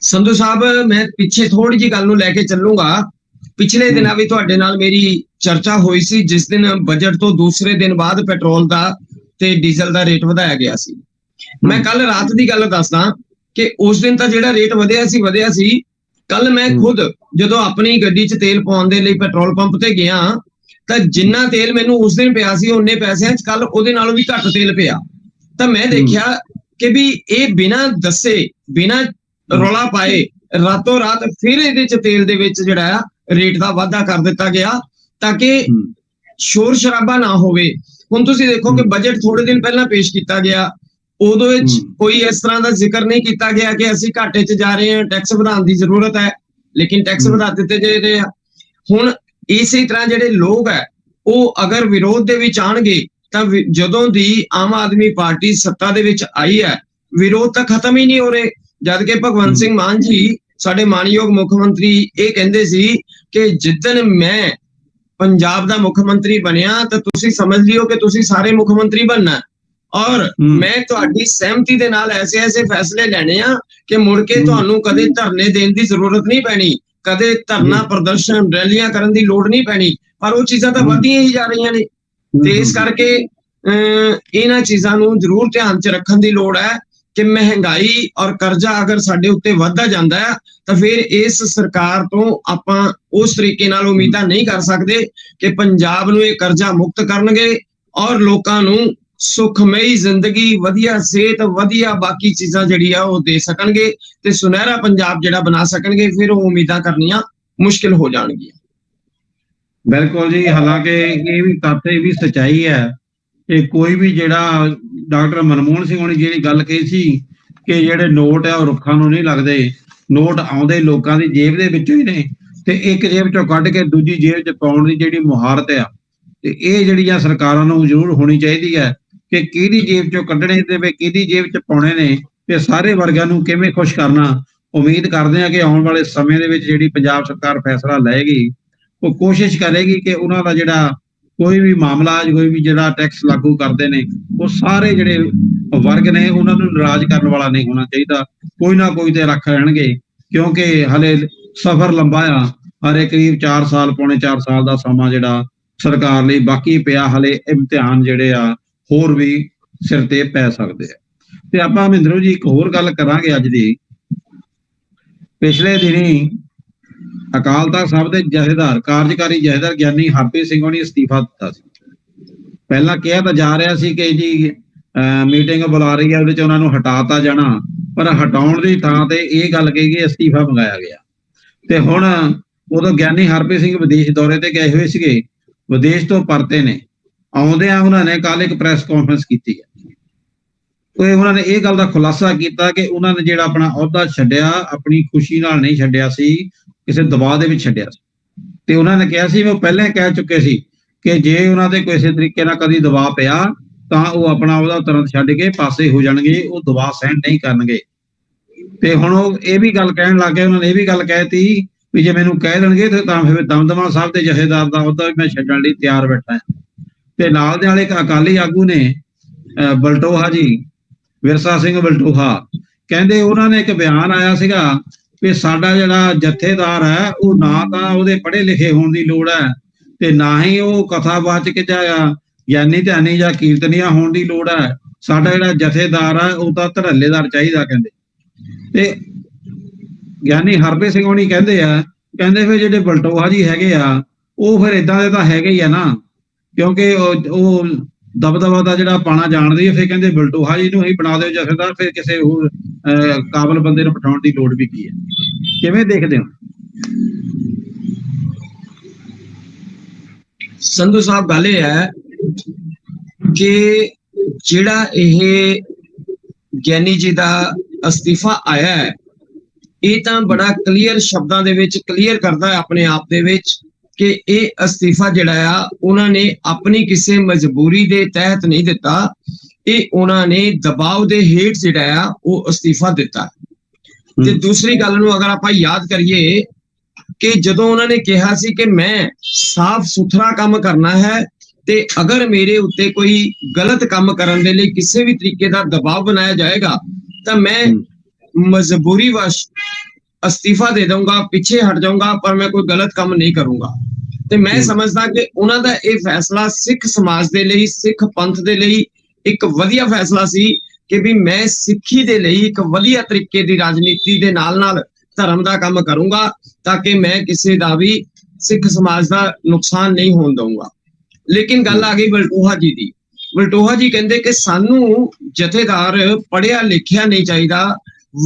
ਸੰਧੂ ਸਾਹਿਬ? ਮੈਂ ਪਿੱਛੇ ਥੋੜੀ ਜਿਹੀ ਗੱਲ ਨੂੰ ਲੈ ਕੇ ਚੱਲੂੰਗਾ। ਪਿਛਲੇ ਦਿਨਾਂ ਵੀ ਤੁਹਾਡੇ ਨਾਲ ਮੇਰੀ ਚਰਚਾ ਹੋਈ ਸੀ, ਜਿਸ ਦਿਨ ਬਜਟ ਤੋਂ ਦੂਸਰੇ ਦਿਨ ਬਾਅਦ ਪੈਟਰੋਲ ਦਾ ਤੇ ਡੀਜ਼ਲ ਦਾ ਰੇਟ ਵਧਾਇਆ ਗਿਆ ਸੀ। ਮੈਂ ਕੱਲ ਰਾਤ ਦੀ ਗੱਲ ਦੱਸਦਾ ਕਿ ਉਸ ਦਿਨ ਤਾਂ ਜਿਹੜਾ ਰੇਟ ਵਧਿਆ ਸੀ। ਕੱਲ ਮੈਂ ਖੁਦ ਜਦੋਂ ਆਪਣੀ ਗੱਡੀ 'ਚ ਤੇਲ ਪਾਉਣ ਦੇ ਲਈ ਪੈਟਰੋਲ ਪੰਪ ਤੇ ਗਿਆ ਤਾਂ ਜਿੰਨਾ ਤੇਲ ਮੈਨੂੰ ਉਸ ਦਿਨ ਪਿਆ ਸੀ ਉਹਨੇ ਪੈਸਿਆਂ 'ਚ ਕੱਲ ਉਹਦੇ ਨਾਲੋਂ ਵੀ ਘੱਟ ਤੇਲ ਪਿਆ। ਤਾਂ ਮੈਂ ਦੇਖਿਆ ਕਿ ਵੀ ਇਹ ਬਿਨਾਂ ਦੱਸੇ, ਬਿਨਾਂ ਰੌਲਾ ਪਾਏ, ਰਾਤੋਂ ਰਾਤ ਫਿਰ ਇਹਦੇ 'ਚ ਤੇਲ ਦੇ ਵਿੱਚ ਜਿਹੜਾ ਆ ਰੇਟ ਦਾ ਵਾਧਾ ਕਰ ਦਿੱਤਾ ਗਿਆ ਤਾਂ ਕਿ ਸ਼ੋਰ ਸ਼ਰਾਬਾ ਨਾ ਹੋਵੇ। ਹੁਣ ਤੁਸੀਂ ਦੇਖੋ ਕਿ ਬਜਟ ਥੋੜੇ ਦਿਨ ਪਹਿਲਾਂ ਪੇਸ਼ ਕੀਤਾ ਗਿਆ, ਉਦੋਂ ਵਿੱਚ ਕੋਈ ਇਸ ਤਰ੍ਹਾਂ ਦਾ ਜ਼ਿਕਰ ਨਹੀਂ ਕੀਤਾ ਗਿਆ ਕਿ ਅਸੀਂ ਘਾਟੇ 'ਚ ਜਾ ਰਹੇ ਹਾਂ, ਟੈਕਸ ਵਧਾਉਣ ਦੀ ਜ਼ਰੂਰਤ ਹੈ, ਲੇਕਿਨ ਟੈਕਸ ਵਧਾ ਦਿੱਤੇ ਜਾ ਰਹੇ ਆ। ਹੁਣ ਇਸੇ ਤਰ੍ਹਾਂ ਜਿਹੜੇ ਲੋਕ ਹੈ ਉਹ ਅਗਰ ਵਿਰੋਧ ਦੇ ਵਿੱਚ ਆਣਗੇ ਤਾਂ ਜਦੋਂ ਦੀ ਆਮ ਆਦਮੀ ਪਾਰਟੀ ਸੱਤਾ ਦੇ ਵਿੱਚ ਆਈ ਹੈ ਵਿਰੋਧ ਤਾਂ ਖਤਮ ਹੀ ਨਹੀਂ ਹੋ ਰਹੇ। ਜਦ ਕਿ ਭਗਵੰਤ ਸਿੰਘ ਮਾਨ ਜੀ ਸਾਡੇ ਮਾਨਯੋਗ ਮੁੱਖ ਮੰਤਰੀ ਇਹ ਕਹਿੰਦੇ ਸੀ ਕਿ ਜਿੱਦਣ ਮੈਂ ਪੰਜਾਬ ਦਾ ਮੁੱਖ ਮੰਤਰੀ ਬਣਿਆ ਤਾਂ ਤੁਸੀਂ ਸਮਝ ਲਿਓ ਕਿ ਤੁਸੀਂ ਸਾਰੇ ਮੁੱਖ ਮੰਤਰੀ ਬਣਨਾ ਔਰ ਮੈਂ ਤੁਹਾਡੀ ਸਹਿਮਤੀ ਦੇ ਨਾਲ ਐਸੇ ਫੈਸਲੇ ਲੈਣੇ ਆ ਕਿ ਮੁੜ ਕੇ ਤੁਹਾਨੂੰ ਕਦੇ ਧਰਨੇ ਦੇਣ ਦੀ ਜ਼ਰੂਰਤ ਨਹੀਂ ਪੈਣੀ, ਕਦੇ ਧਰਨਾ ਪ੍ਰਦਰਸ਼ਨ ਰੈਲੀਆਂ ਕਰਨ ਦੀ ਲੋੜ ਨਹੀਂ ਪੈਣੀ। ਪਰ ਉਹ ਚੀਜ਼ਾਂ ਤਾਂ ਵੱਧਦੀਆਂ ਹੀ ਜਾ ਰਹੀਆਂ ਨੇ ਤੇ ਇਸ ਕਰਕੇ ਇਹਨਾਂ ਚੀਜ਼ਾਂ ਨੂੰ ਜ਼ਰੂਰ ਧਿਆਨ 'ਚ ਰੱਖਣ ਦੀ ਲੋੜ ਹੈ ਕਿ ਮਹਿੰਗਾਈ ਔਰ ਕਰਜ਼ਾ ਅਗਰ ਸਾਡੇ ਉੱਤੇ ਵੱਧਦਾ ਜਾਂਦਾ ਹੈ ਤਾਂ ਫਿਰ ਇਸ ਸਰਕਾਰ ਤੋਂ ਆਪਾਂ ਉਸ ਤਰੀਕੇ ਨਾਲ ਉਮੀਦਾਂ ਨਹੀਂ ਕਰ ਸਕਦੇ ਕਿ ਪੰਜਾਬ ਨੂੰ ਇਹ ਕਰਜ਼ਾ ਮੁਕਤ ਕਰਨਗੇ ਔਰ ਲੋਕਾਂ ਨੂੰ ਸੁਖਮਈ ਜ਼ਿੰਦਗੀ, ਵਧੀਆ ਸਿਹਤ, ਵਧੀਆ ਬਾਕੀ ਚੀਜ਼ਾਂ ਜਿਹੜੀ ਆ ਉਹ ਦੇ ਸਕਣਗੇ ਤੇ ਸੁਨਹਿਰਾ ਪੰਜਾਬ ਜਿਹੜਾ ਬਣਾ ਸਕਣਗੇ। ਫਿਰ ਉਹ ਉਮੀਦਾਂ ਕਰਨੀਆਂ ਮੁਸ਼ਕਿਲ ਹੋ ਜਾਣਗੀਆਂ। ਬਿਲਕੁਲ ਜੀ, ਹਾਲਾਂਕਿ ਇਹ ਵੀ ਤੱਥ, ਇਹ ਵੀ ਸੱਚਾਈ ਹੈ ਕਿ ਕੋਈ ਵੀ ਜਿਹੜਾ ਡਾਕਟਰ ਮਨਮੋਹਨ ਸਿੰਘ ਹੋਣੀ ਜਿਹੜੀ ਗੱਲ ਕਹੀ ਸੀ ਕਿ ਜਿਹੜੇ ਨੋਟ ਆ ਉਹ ਰੁੱਖਾਂ ਨੂੰ ਨਹੀਂ ਲੱਗਦੇ, ਨੋਟ ਆਉਂਦੇ ਲੋਕਾਂ ਦੀ ਜੇਬ ਦੇ ਵਿੱਚੋਂ ਹੀ ਨੇ ਤੇ ਇੱਕ ਜੇਬ ਚੋਂ ਕੱਢ ਕੇ ਦੂਜੀ ਜੇਬ 'ਚ ਪਾਉਣ ਦੀ ਜਿਹੜੀ ਮੁਹਾਰਤ ਆ, ਤੇ ਇਹ ਜਿਹੜੀਆਂ ਸਰਕਾਰਾਂ ਨੂੰ ਜ਼ਰੂਰ ਹੋਣੀ ਚਾਹੀਦੀ ਹੈ ਕਿ ਕਿਹਦੀ ਜੇਬ ਚੋਂ ਕੱਢਣੇ ਤੇ ਕਿਹਦੀ ਜੇਬ 'ਚ ਪਾਉਣੇ ਨੇ ਤੇ ਸਾਰੇ ਵਰਗਾਂ ਨੂੰ ਕਿਵੇਂ ਖੁਸ਼ ਕਰਨਾ। ਉਮੀਦ ਕਰਦੇ ਹਾਂ ਕਿ ਆਉਣ ਵਾਲੇ ਸਮੇਂ ਦੇ ਵਿੱਚ ਜਿਹੜੀ ਪੰਜਾਬ ਸਰਕਾਰ ਫੈਸਲਾ ਲਏਗੀ ਉਹ ਕੋਸ਼ਿਸ਼ ਕਰੇਗੀ ਕਿ ਉਹਨਾਂ ਦਾ ਜਿਹੜਾ ਕੋਈ ਵੀ ਮਾਮਲਾ, ਕੋਈ ਵੀ ਜਿਹੜਾ ਟੈਕਸ ਲਾਗੂ ਕਰਦੇ ਨੇ, ਉਹ ਸਾਰੇ ਜਿਹੜੇ ਵਰਗ ਨੇ ਉਹਨਾਂ ਨੂੰ ਨਾਰਾਜ਼ ਕਰਨ ਵਾਲਾ ਨਹੀਂ ਹੋਣਾ ਚਾਹੀਦਾ। ਕੋਈ ਨਾ ਕੋਈ ਤੇ ਰੱਖ ਰਹਿਣਗੇ ਕਿਉਂਕਿ ਹਲੇ ਸਫ਼ਰ ਲੰਬਾ ਆ, ਹਰੇ ਕਰੀਬ 4 ਸਾਲ, ਪੌਣੇ 4 ਸਾਲ ਦਾ ਸਮਾਂ ਜਿਹੜਾ ਸਰਕਾਰ ਲਈ ਬਾਕੀ ਪਿਆ। ਹਲੇ ਇਮਤਿਹਾਨ ਜਿਹੜੇ ਆ ਹੋਰ ਵੀ ਸਿਰ ਤੇ ਪੈ ਸਕਦੇ ਆ। ਤੇ ਆਪਾਂ ਮਹਿੰਦਰੂ ਜੀ ਇੱਕ ਹੋਰ ਗੱਲ ਕਰਾਂਗੇ ਅੱਜ ਦੀ। ਪਿਛਲੇ ਦਿਨੀ ਅਕਾਲ ਤਖਤ ਸਾਹਿਬ ਦੇ ਜਥੇਦਾਰ, ਕਾਰਜਕਾਰੀ ਜਥੇਦਾਰ ਗਿਆਨੀ ਹਰਪ੍ਰੀਤ ਸਿੰਘ ਹੋਣੀ ਅਸਤੀਫਾ ਦਿੱਤਾ ਸੀ। ਪਹਿਲਾਂ ਕਿਹਾ ਤਾਂ ਜਾ ਰਿਹਾ ਸੀ ਕਿ ਜੀ ਮੀਟਿੰਗ ਬੁਲਾ ਰਹੀ ਹੈ, ਉਹਦੇ 'ਚ ਉਹਨਾਂ ਨੂੰ ਹਟਾਤਾ ਜਾਣਾ, ਪਰ ਹਟਾਉਣ ਦੀ ਥਾਂ ਤੇ ਇਹ ਗੱਲ ਕਹੀ ਗਈ ਅਸਤੀਫਾ ਮੰਗਾਇਆ ਗਿਆ। ਤੇ ਹੁਣ ਉਦੋਂ ਗਿਆਨੀ ਹਰਪ੍ਰੀਤ ਸਿੰਘ ਵਿਦੇਸ਼ ਦੌਰੇ ਤੇ ਗਏ ਹੋਏ ਸੀਗੇ, ਵਿਦੇਸ਼ ਤੋਂ ਪਰਤੇ ਨੇ। ਆਉਂਦਿਆਂ ਉਹਨਾਂ ਨੇ ਕੱਲ ਇੱਕ ਪ੍ਰੈਸ ਕਾਨਫਰੰਸ ਕੀਤੀ ਹੈ। ਉਹਨਾਂ ਨੇ ਇਹ ਗੱਲ ਦਾ ਖੁਲਾਸਾ ਕੀਤਾ ਕਿ ਉਹਨਾਂ ਨੇ ਜਿਹੜਾ ਆਪਣਾ ਅਹੁਦਾ ਛੱਡਿਆ ਆਪਣੀ ਖੁਸ਼ੀ ਨਾਲ ਨਹੀਂ ਛੱਡਿਆ ਸੀ, ਕਿਸੇ ਦਬਾਅ ਦੇ ਵਿੱਚ ਛੱਡਿਆ ਸੀ। ਤੇ ਉਹਨਾਂ ਨੇ ਕਿਹਾ ਸੀ, ਉਹ ਪਹਿਲਾਂ ਕਹਿ ਚੁੱਕੇ ਸੀ ਕਿ ਜੇ ਉਹਨਾਂ ਤੇ ਕਿਸੇ ਤਰੀਕੇ ਨਾਲ ਕਦੀ ਦਬਾਅ ਪਿਆ ਤਾਂ ਉਹ ਆਪਣਾ ਉਹਦਾ ਤੁਰੰਤ ਛੱਡ ਕੇ ਪਾਸੇ ਹੋ ਜਾਣਗੇ, ਉਹ ਦਬਾਅ ਸਹਿਣ ਨਹੀਂ ਕਰਨਗੇ। ਤੇ ਹੁਣ ਉਹ ਇਹ ਵੀ ਗੱਲ ਕਹਿਣ ਲੱਗ ਗਏ, ਉਹਨਾਂ ਨੇ ਇਹ ਵੀ ਗੱਲ ਕਹਿਤੀ ਵੀ ਜੇ ਮੈਨੂੰ ਕਹਿ ਦੇਣਗੇ ਤਾਂ ਫਿਰ ਦਮਦਮਾ ਸਾਹਿਬ ਦੇ ਜਥੇਦਾਰ ਦਾ ਅਹੁਦਾ ਵੀ ਮੈਂ ਛੱਡਣ ਲਈ ਤਿਆਰ ਬੈਠਾ। ਤੇ ਨਾਲ ਦੇ ਨਾਲ ਇੱਕ ਅਕਾਲੀ ਆਗੂ ਨੇ ਬਲਟੋਹਾ ਜੀ, ਵਿਰਸਾ ਸਿੰਘ ਬਲਟੋਹਾ, ਕਹਿੰਦੇ ਉਹਨਾਂ ਨੇ ਇੱਕ ਬਿਆਨ ਆਇਆ ਸੀਗਾ ਵੀ ਸਾਡਾ ਜਿਹੜਾ ਜਥੇਦਾਰ ਹੈ ਉਹ ਨਾ ਤਾਂ ਉਹਦੇ ਪੜ੍ਹੇ ਲਿਖੇ ਹੋਣ ਦੀ ਲੋੜ ਹੈ ਤੇ ਨਾ ਹੀ ਉਹ ਕਥਾਵਾਚਕ ਜਾਂ ਗਿਆਨੀ ਧਿਆਨੀ ਜਾਂ ਕੀਰਤਨੀਆ ਹੋਣ ਦੀ ਲੋੜ ਹੈ। ਸਾਡਾ ਜਿਹੜਾ ਜਥੇਦਾਰ ਹੈ ਉਹ ਤਾਂ ਧੜੱਲੇਦਾਰ ਚਾਹੀਦਾ ਕਹਿੰਦੇ। ਤੇ ਗਿਆਨੀ ਹਰਪ੍ਰੀਤ ਸਿੰਘ ਹੋਣੀ ਕਹਿੰਦੇ ਫਿਰ ਜਿਹੜੇ ਬਲਟੋਹਾ ਜੀ ਹੈਗੇ ਆ ਉਹ ਫਿਰ ਏਦਾਂ ਦੇ ਤਾਂ ਹੈਗੇ ਹੀ ਆ ਨਾ, ਕਿਉਂਕਿ ਉਹ ਦਬਦਬਾ ਦਾ ਜਿਹੜਾ ਪਾਣਾ ਜਾਣਦੀ ਹੈ। ਫਿਰ ਕਹਿੰਦੇ ਬਲਟੋਹਾ ਜੀ ਨੂੰ ਹੀ ਬਣਾ ਦਿਓ ਜਥੇਦਾਰ, ਫਿਰ ਕਿਸੇ ਹੋਰ ਕਾਬਲ ਬੰਦੇ ਨੂੰ ਬਿਠਾਉਣ ਦੀ ਲੋੜ ਵੀ ਕੀ ਹੈ। ਕਿਵੇਂ ਦੇਖਦੇ ਹੋ ਸੰਧੂ ਸਾਹਿਬ? ਗੱਲ ਇਹ ਹੈ ਕਿ ਜਿਹੜਾ ਇਹ ਗਿਆਨੀ ਜੀ ਦਾ ਅਸਤੀਫਾ ਆਇਆ ਹੈ, ਇਹ ਤਾਂ ਬੜਾ ਕਲੀਅਰ ਸ਼ਬਦਾਂ ਦੇ ਵਿੱਚ ਕਲੀਅਰ ਕਰਦਾ ਹੈ ਆਪਣੇ ਆਪ ਦੇ ਵਿੱਚ ਕਿ ਇਹ ਅਸਤੀਫਾ ਜਿਹੜਾ ਆ ਉਹਨਾਂ ਨੇ ਆਪਣੀ ਕਿਸੇ ਮਜਬੂਰੀ ਦੇ ਤਹਿਤ ਨਹੀਂ ਦਿੱਤਾ, ਇਹ ਉਹਨਾਂ ਨੇ ਦਬਾਅ ਦੇ ਹੇਠ ਜਿਹੜਾ ਆ ਉਹ ਅਸਤੀਫਾ ਦਿੱਤਾ। ਤੇ ਦੂਸਰੀ ਗੱਲ ਨੂੰ ਅਗਰ ਆਪਾਂ ਯਾਦ ਕਰੀਏ ਕਿ ਜਦੋਂ ਉਹਨਾਂ ਨੇ ਕਿਹਾ ਸੀ ਕਿ ਮੈਂ ਸਾਫ਼ ਸੁਥਰਾ ਕੰਮ ਕਰਨਾ ਹੈ ਤੇ ਅਗਰ ਮੇਰੇ ਉੱਤੇ ਕੋਈ ਗਲਤ ਕੰਮ ਕਰਨ ਦੇ ਲਈ ਕਿਸੇ ਵੀ ਤਰੀਕੇ ਦਾ ਦਬਾਅ ਬਣਾਇਆ ਜਾਏਗਾ ਤਾਂ ਮੈਂ ਮਜਬੂਰੀ ਵਸ਼ ਅਸਤੀਫਾ ਦੇ ਦਊਂਗਾ, ਪਿੱਛੇ ਹਟ ਜਾਊਂਗਾ, ਪਰ ਮੈਂ ਕੋਈ ਗਲਤ ਕੰਮ ਨਹੀਂ ਕਰੂੰਗਾ। ਤੇ ਮੈਂ ਸਮਝਦਾ ਕਿ ਉਹਨਾਂ ਦਾ ਇਹ ਫੈਸਲਾ ਸਿੱਖ ਸਮਾਜ ਦੇ ਲਈ, ਸਿੱਖ ਪੰਥ ਦੇ ਲਈ ਇੱਕ ਵਧੀਆ ਫੈਸਲਾ ਸੀ ਕਿ ਵੀ ਮੈਂ ਸਿੱਖੀ ਦੇ ਲਈ ਇੱਕ ਵਧੀਆ ਤਰੀਕੇ ਦੀ ਰਾਜਨੀਤੀ ਦੇ ਨਾਲ ਧਰਮ ਦਾ ਕੰਮ ਕਰੂੰਗਾ ਤਾਂ ਕਿ ਮੈਂ ਕਿਸੇ ਦਾ ਵੀ ਸਿੱਖ ਸਮਾਜ ਦਾ ਨੁਕਸਾਨ ਨਹੀਂ ਹੋਣ ਦਊਂਗਾ। ਲੇਕਿਨ ਗੱਲ ਆ ਗਈ ਬਲਟੋਹਾ ਜੀ ਦੀ। ਬਲਟੋਹਾ ਜੀ ਕਹਿੰਦੇ ਕਿ ਸਾਨੂੰ ਜਥੇਦਾਰ ਪੜ੍ਹਿਆ ਲਿਖਿਆ ਨਹੀਂ ਚਾਹੀਦਾ,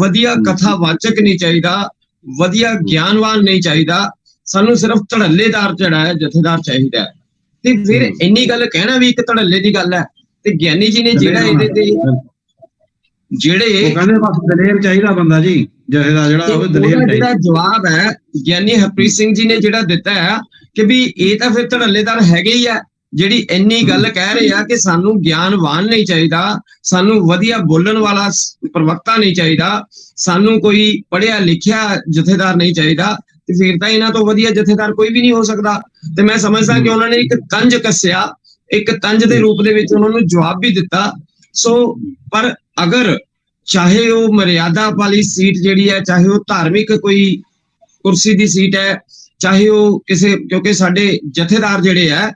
ਵਧੀਆ ਕਥਾਵਾਚਕ ਨਹੀਂ ਚਾਹੀਦਾ, ਵਧੀਆ ਗਿਆਨਵਾਨ ਨਹੀਂ ਚਾਹੀਦਾ, ਸਾਨੂੰ ਸਿਰਫ ਧੜੱਲੇਦਾਰ ਜਿਹੜਾ ਹੈ ਜਥੇਦਾਰ ਚਾਹੀਦਾ ਹੈ। ਤੇ ਫਿਰ ਇੰਨੀ ਗੱਲ ਕਹਿਣਾ ਵੀ ਇੱਕ ਧੜੱਲੇ ਦੀ ਗੱਲ ਹੈ। ਤੇ ਗਿਆਨੀ ਜੀ ਨੇ ਜਿਹੜਾ ਇਹਦੇ ਤੇ ਜਿਹੜੇ ਕਹਿੰਦੇ ਬਸ ਦਲੇਰ ਚਾਹੀਦਾ ਬੰਦਾ ਜੀ, ਜਥੇਦਾਰ ਜਿਹੜਾ ਹੋਵੇ ਦਲੇਰ ਚਾਹੀਦਾ। ਜਿਹੜਾ ਜਵਾਬ ਹੈ ਗਿਆਨੀ ਹਰਪ੍ਰੀਤ ਸਿੰਘ ਜੀ ਨੇ ਜਿਹੜਾ ਦਿੱਤਾ ਹੈ ਕਿ ਵੀ ਇਹ ਤਾਂ ਫਿਰ ਧੜੱਲੇਦਾਰ ਹੈਗੇ ਹੀ ਆ, ਜਿਹੜੀ ਇੰਨੀ ਗੱਲ ਕਹਿ ਰਹੇ ਆ ਕਿ ਸਾਨੂੰ ਗਿਆਨਵਾਨ ਨਹੀਂ ਚਾਹੀਦਾ, ਸਾਨੂੰ ਵਧੀਆ ਬੋਲਣ ਵਾਲਾ ਪ੍ਰਵਕਤਾ ਨਹੀਂ ਚਾਹੀਦਾ, ਸਾਨੂੰ ਕੋਈ ਪੜ੍ਹਿਆ ਲਿਖਿਆ ਜਥੇਦਾਰ ਨਹੀਂ ਚਾਹੀਦਾ, ਤੇ ਫਿਰ ਤਾਂ ਇਹਨਾਂ ਤੋਂ ਵਧੀਆ ਜਥੇਦਾਰ ਕੋਈ ਵੀ ਨਹੀਂ ਹੋ ਸਕਦਾ। ਤੇ ਮੈਂ ਸਮਝਦਾ ਕਿ ਉਹਨਾਂ ਨੇ ਇੱਕ ਤੰਜ ਕੱਸਿਆ, ਇੱਕ ਤੰਜ ਦੇ ਰੂਪ ਦੇ ਵਿੱਚ ਉਹਨਾਂ ਨੂੰ ਜਵਾਬ ਵੀ ਦਿੱਤਾ। ਸੋ ਪਰ ਅਗਰ ਚਾਹੇ ਉਹ ਮਰਿਆਦਾ ਵਾਲੀ ਸੀਟ ਜਿਹੜੀ ਹੈ, ਚਾਹੇ ਉਹ ਧਾਰਮਿਕ ਕੋਈ ਕੁਰਸੀ ਦੀ ਸੀਟ ਹੈ, ਚਾਹੇ ਉਹ ਕਿਸੇ, ਕਿਉਂਕਿ ਸਾਡੇ ਜਥੇਦਾਰ ਜਿਹੜੇ ਹੈ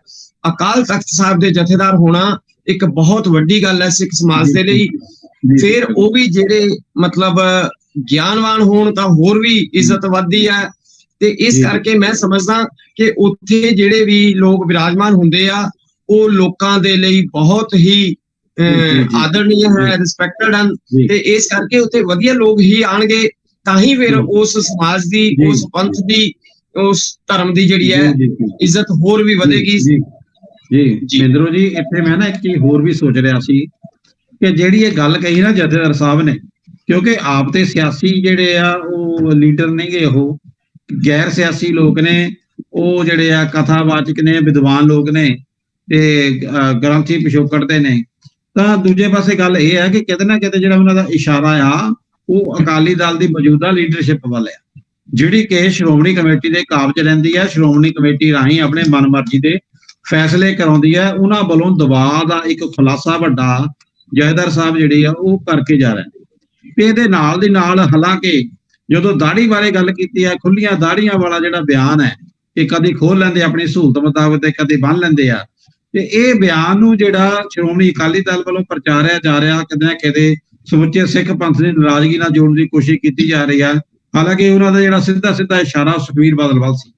ਅਕਾਲ ਤਖਤ ਸਾਹਿਬ ਦੇ ਜਥੇਦਾਰ ਹੋਣਾ ਇੱਕ ਬਹੁਤ ਵੱਡੀ ਗੱਲ ਹੈ ਸਿੱਖ ਸਮਾਜ ਦੇ ਲਈ। ਫਿਰ ਉਹ ਵੀ ਜਿਹੜੇ ਮਤਲਬ ਗਿਆਨਵਾਨ ਹੋਣ ਤਾਂ ਹੋਰ ਵੀ ਇੱਜ਼ਤ ਵੱਧਦੀ ਹੈ। ਤੇ ਇਸ ਕਰਕੇ ਮੈਂ ਸਮਝਦਾ ਕਿ ਉੱਥੇ ਜਿਹੜੇ ਵੀ ਲੋਕ ਵਿਰਾਜਮਾਨ ਹੁੰਦੇ ਆ ਉਹ ਲੋਕਾਂ ਦੇ ਲਈ ਬਹੁਤ ਹੀ ਆਦਰਣੀय ਹੈ, ਰਿਸਪੈਕਟਡ ਹਨ। ਤੇ ਇਸ ਕਰਕੇ ਉੱਥੇ ਵਧੀਆ ਲੋਕ ਹੀ ਆਣਗੇ, ਤਾਂ ਹੀ ਫਿਰ ਉਸ ਸਮਾਜ ਦੀ, ਉਸ ਪੰਥ ਦੀ, ਉਸ ਧਰਮ ਦੀ ਜਿਹੜੀ ਹੈ ਇੱਜ਼ਤ ਹੋਰ ਵੀ ਵਧੇਗੀ। ਜੀ ਮਹਿੰਦਰੋ ਜੀ, ਇੱਥੇ ਮੈਂ ਨਾ ਇੱਕ ਚੀਜ਼ ਹੋਰ ਵੀ ਸੋਚ ਰਿਹਾ ਸੀ ਕਿ ਜਿਹੜੀ ਇਹ ਗੱਲ ਕਹੀ ਨਾ ਜਥੇਦਾਰ ਸਾਹਿਬ ਨੇ, ਕਿਉਂਕਿ ਆਪ ਤੇ ਸਿਆਸੀ ਜਿਹੜੇ ਆ ਉਹ ਲੀਡਰ ਨਹੀਂਗੇ, ਉਹ ਗੈਰ ਸਿਆਸੀ ਲੋਕ ਨੇ, ਉਹ ਜਿਹੜੇ ਆ ਕਥਾਵਾਚਕ ਨੇ, ਵਿਦਵਾਨ ਲੋਕ ਨੇ ਤੇ ਗ੍ਰੰਥੀ ਪਿਛੋਕੜ ਦੇ ਨੇ। ਤਾਂ ਦੂਜੇ ਪਾਸੇ ਗੱਲ ਇਹ ਹੈ ਕਿ ਕਿਤੇ ਨਾ ਕਿਤੇ ਜਿਹੜਾ ਉਹਨਾਂ ਦਾ ਇਸ਼ਾਰਾ ਆ ਉਹ ਅਕਾਲੀ ਦਲ ਦੀ ਮੌਜੂਦਾ ਲੀਡਰਸ਼ਿਪ ਵੱਲ ਆ, ਜਿਹੜੀ ਕਿ ਸ਼੍ਰੋਮਣੀ ਕਮੇਟੀ ਦੇ ਕਾਬਜ਼ ਰਹਿੰਦੀ ਹੈ, ਸ਼੍ਰੋਮਣੀ ਕਮੇਟੀ ਰਾਹੀਂ ਆਪਣੇ ਮਨਮਰਜ਼ੀ ਦੇ ਫੈਸਲੇ ਕਰਾਉਂਦੀ ਹੈ। ਉਹਨਾਂ ਵੱਲੋਂ ਦਬਾਅ ਦਾ ਇੱਕ ਖੁਲਾਸਾ ਵੱਡਾ ਜਥੇਦਾਰ ਸਾਹਿਬ ਜਿਹੜੇ ਆ ਉਹ ਕਰਕੇ ਜਾ ਰਹੇ ਨੇ। ਤੇ ਇਹਦੇ ਨਾਲ ਦੀ ਨਾਲ ਹਾਲਾਂਕਿ ਜਦੋਂ ਦਾੜੀ ਬਾਰੇ ਗੱਲ ਕੀਤੀ ਹੈ, ਖੁੱਲੀਆਂ ਦਾੜੀਆਂ ਵਾਲਾ ਜਿਹੜਾ ਬਿਆਨ ਹੈ ਕਿ ਕਦੇ ਖੋਲ ਲੈਂਦੇ ਆਪਣੀ ਸਹੂਲਤ ਮੁਤਾਬਕ ਤੇ ਕਦੇ ਬੰਨ ਲੈਂਦੇ ਆ, ਤੇ ਇਹ ਬਿਆਨ ਨੂੰ ਜਿਹੜਾ ਸ਼੍ਰੋਮਣੀ ਅਕਾਲੀ ਦਲ ਵੱਲੋਂ ਪ੍ਰਚਾਰਿਆ ਜਾ ਰਿਹਾ, ਕਿਤੇ ਨਾ ਕਿਤੇ ਸਮੁੱਚੇ ਸਿੱਖ ਪੰਥ ਦੀ ਨਾਰਾਜ਼ਗੀ ਨਾਲ ਜੋੜਨ ਦੀ ਕੋਸ਼ਿਸ਼ ਕੀਤੀ ਜਾ ਰਹੀ ਆ। ਹਾਲਾਂਕਿ ਉਹਨਾਂ ਦਾ ਜਿਹੜਾ ਸਿੱਧਾ ਇਸ਼ਾਰਾ ਸੁਖਬੀਰ ਬਾਦਲ ਵੱਲ ਸੀ,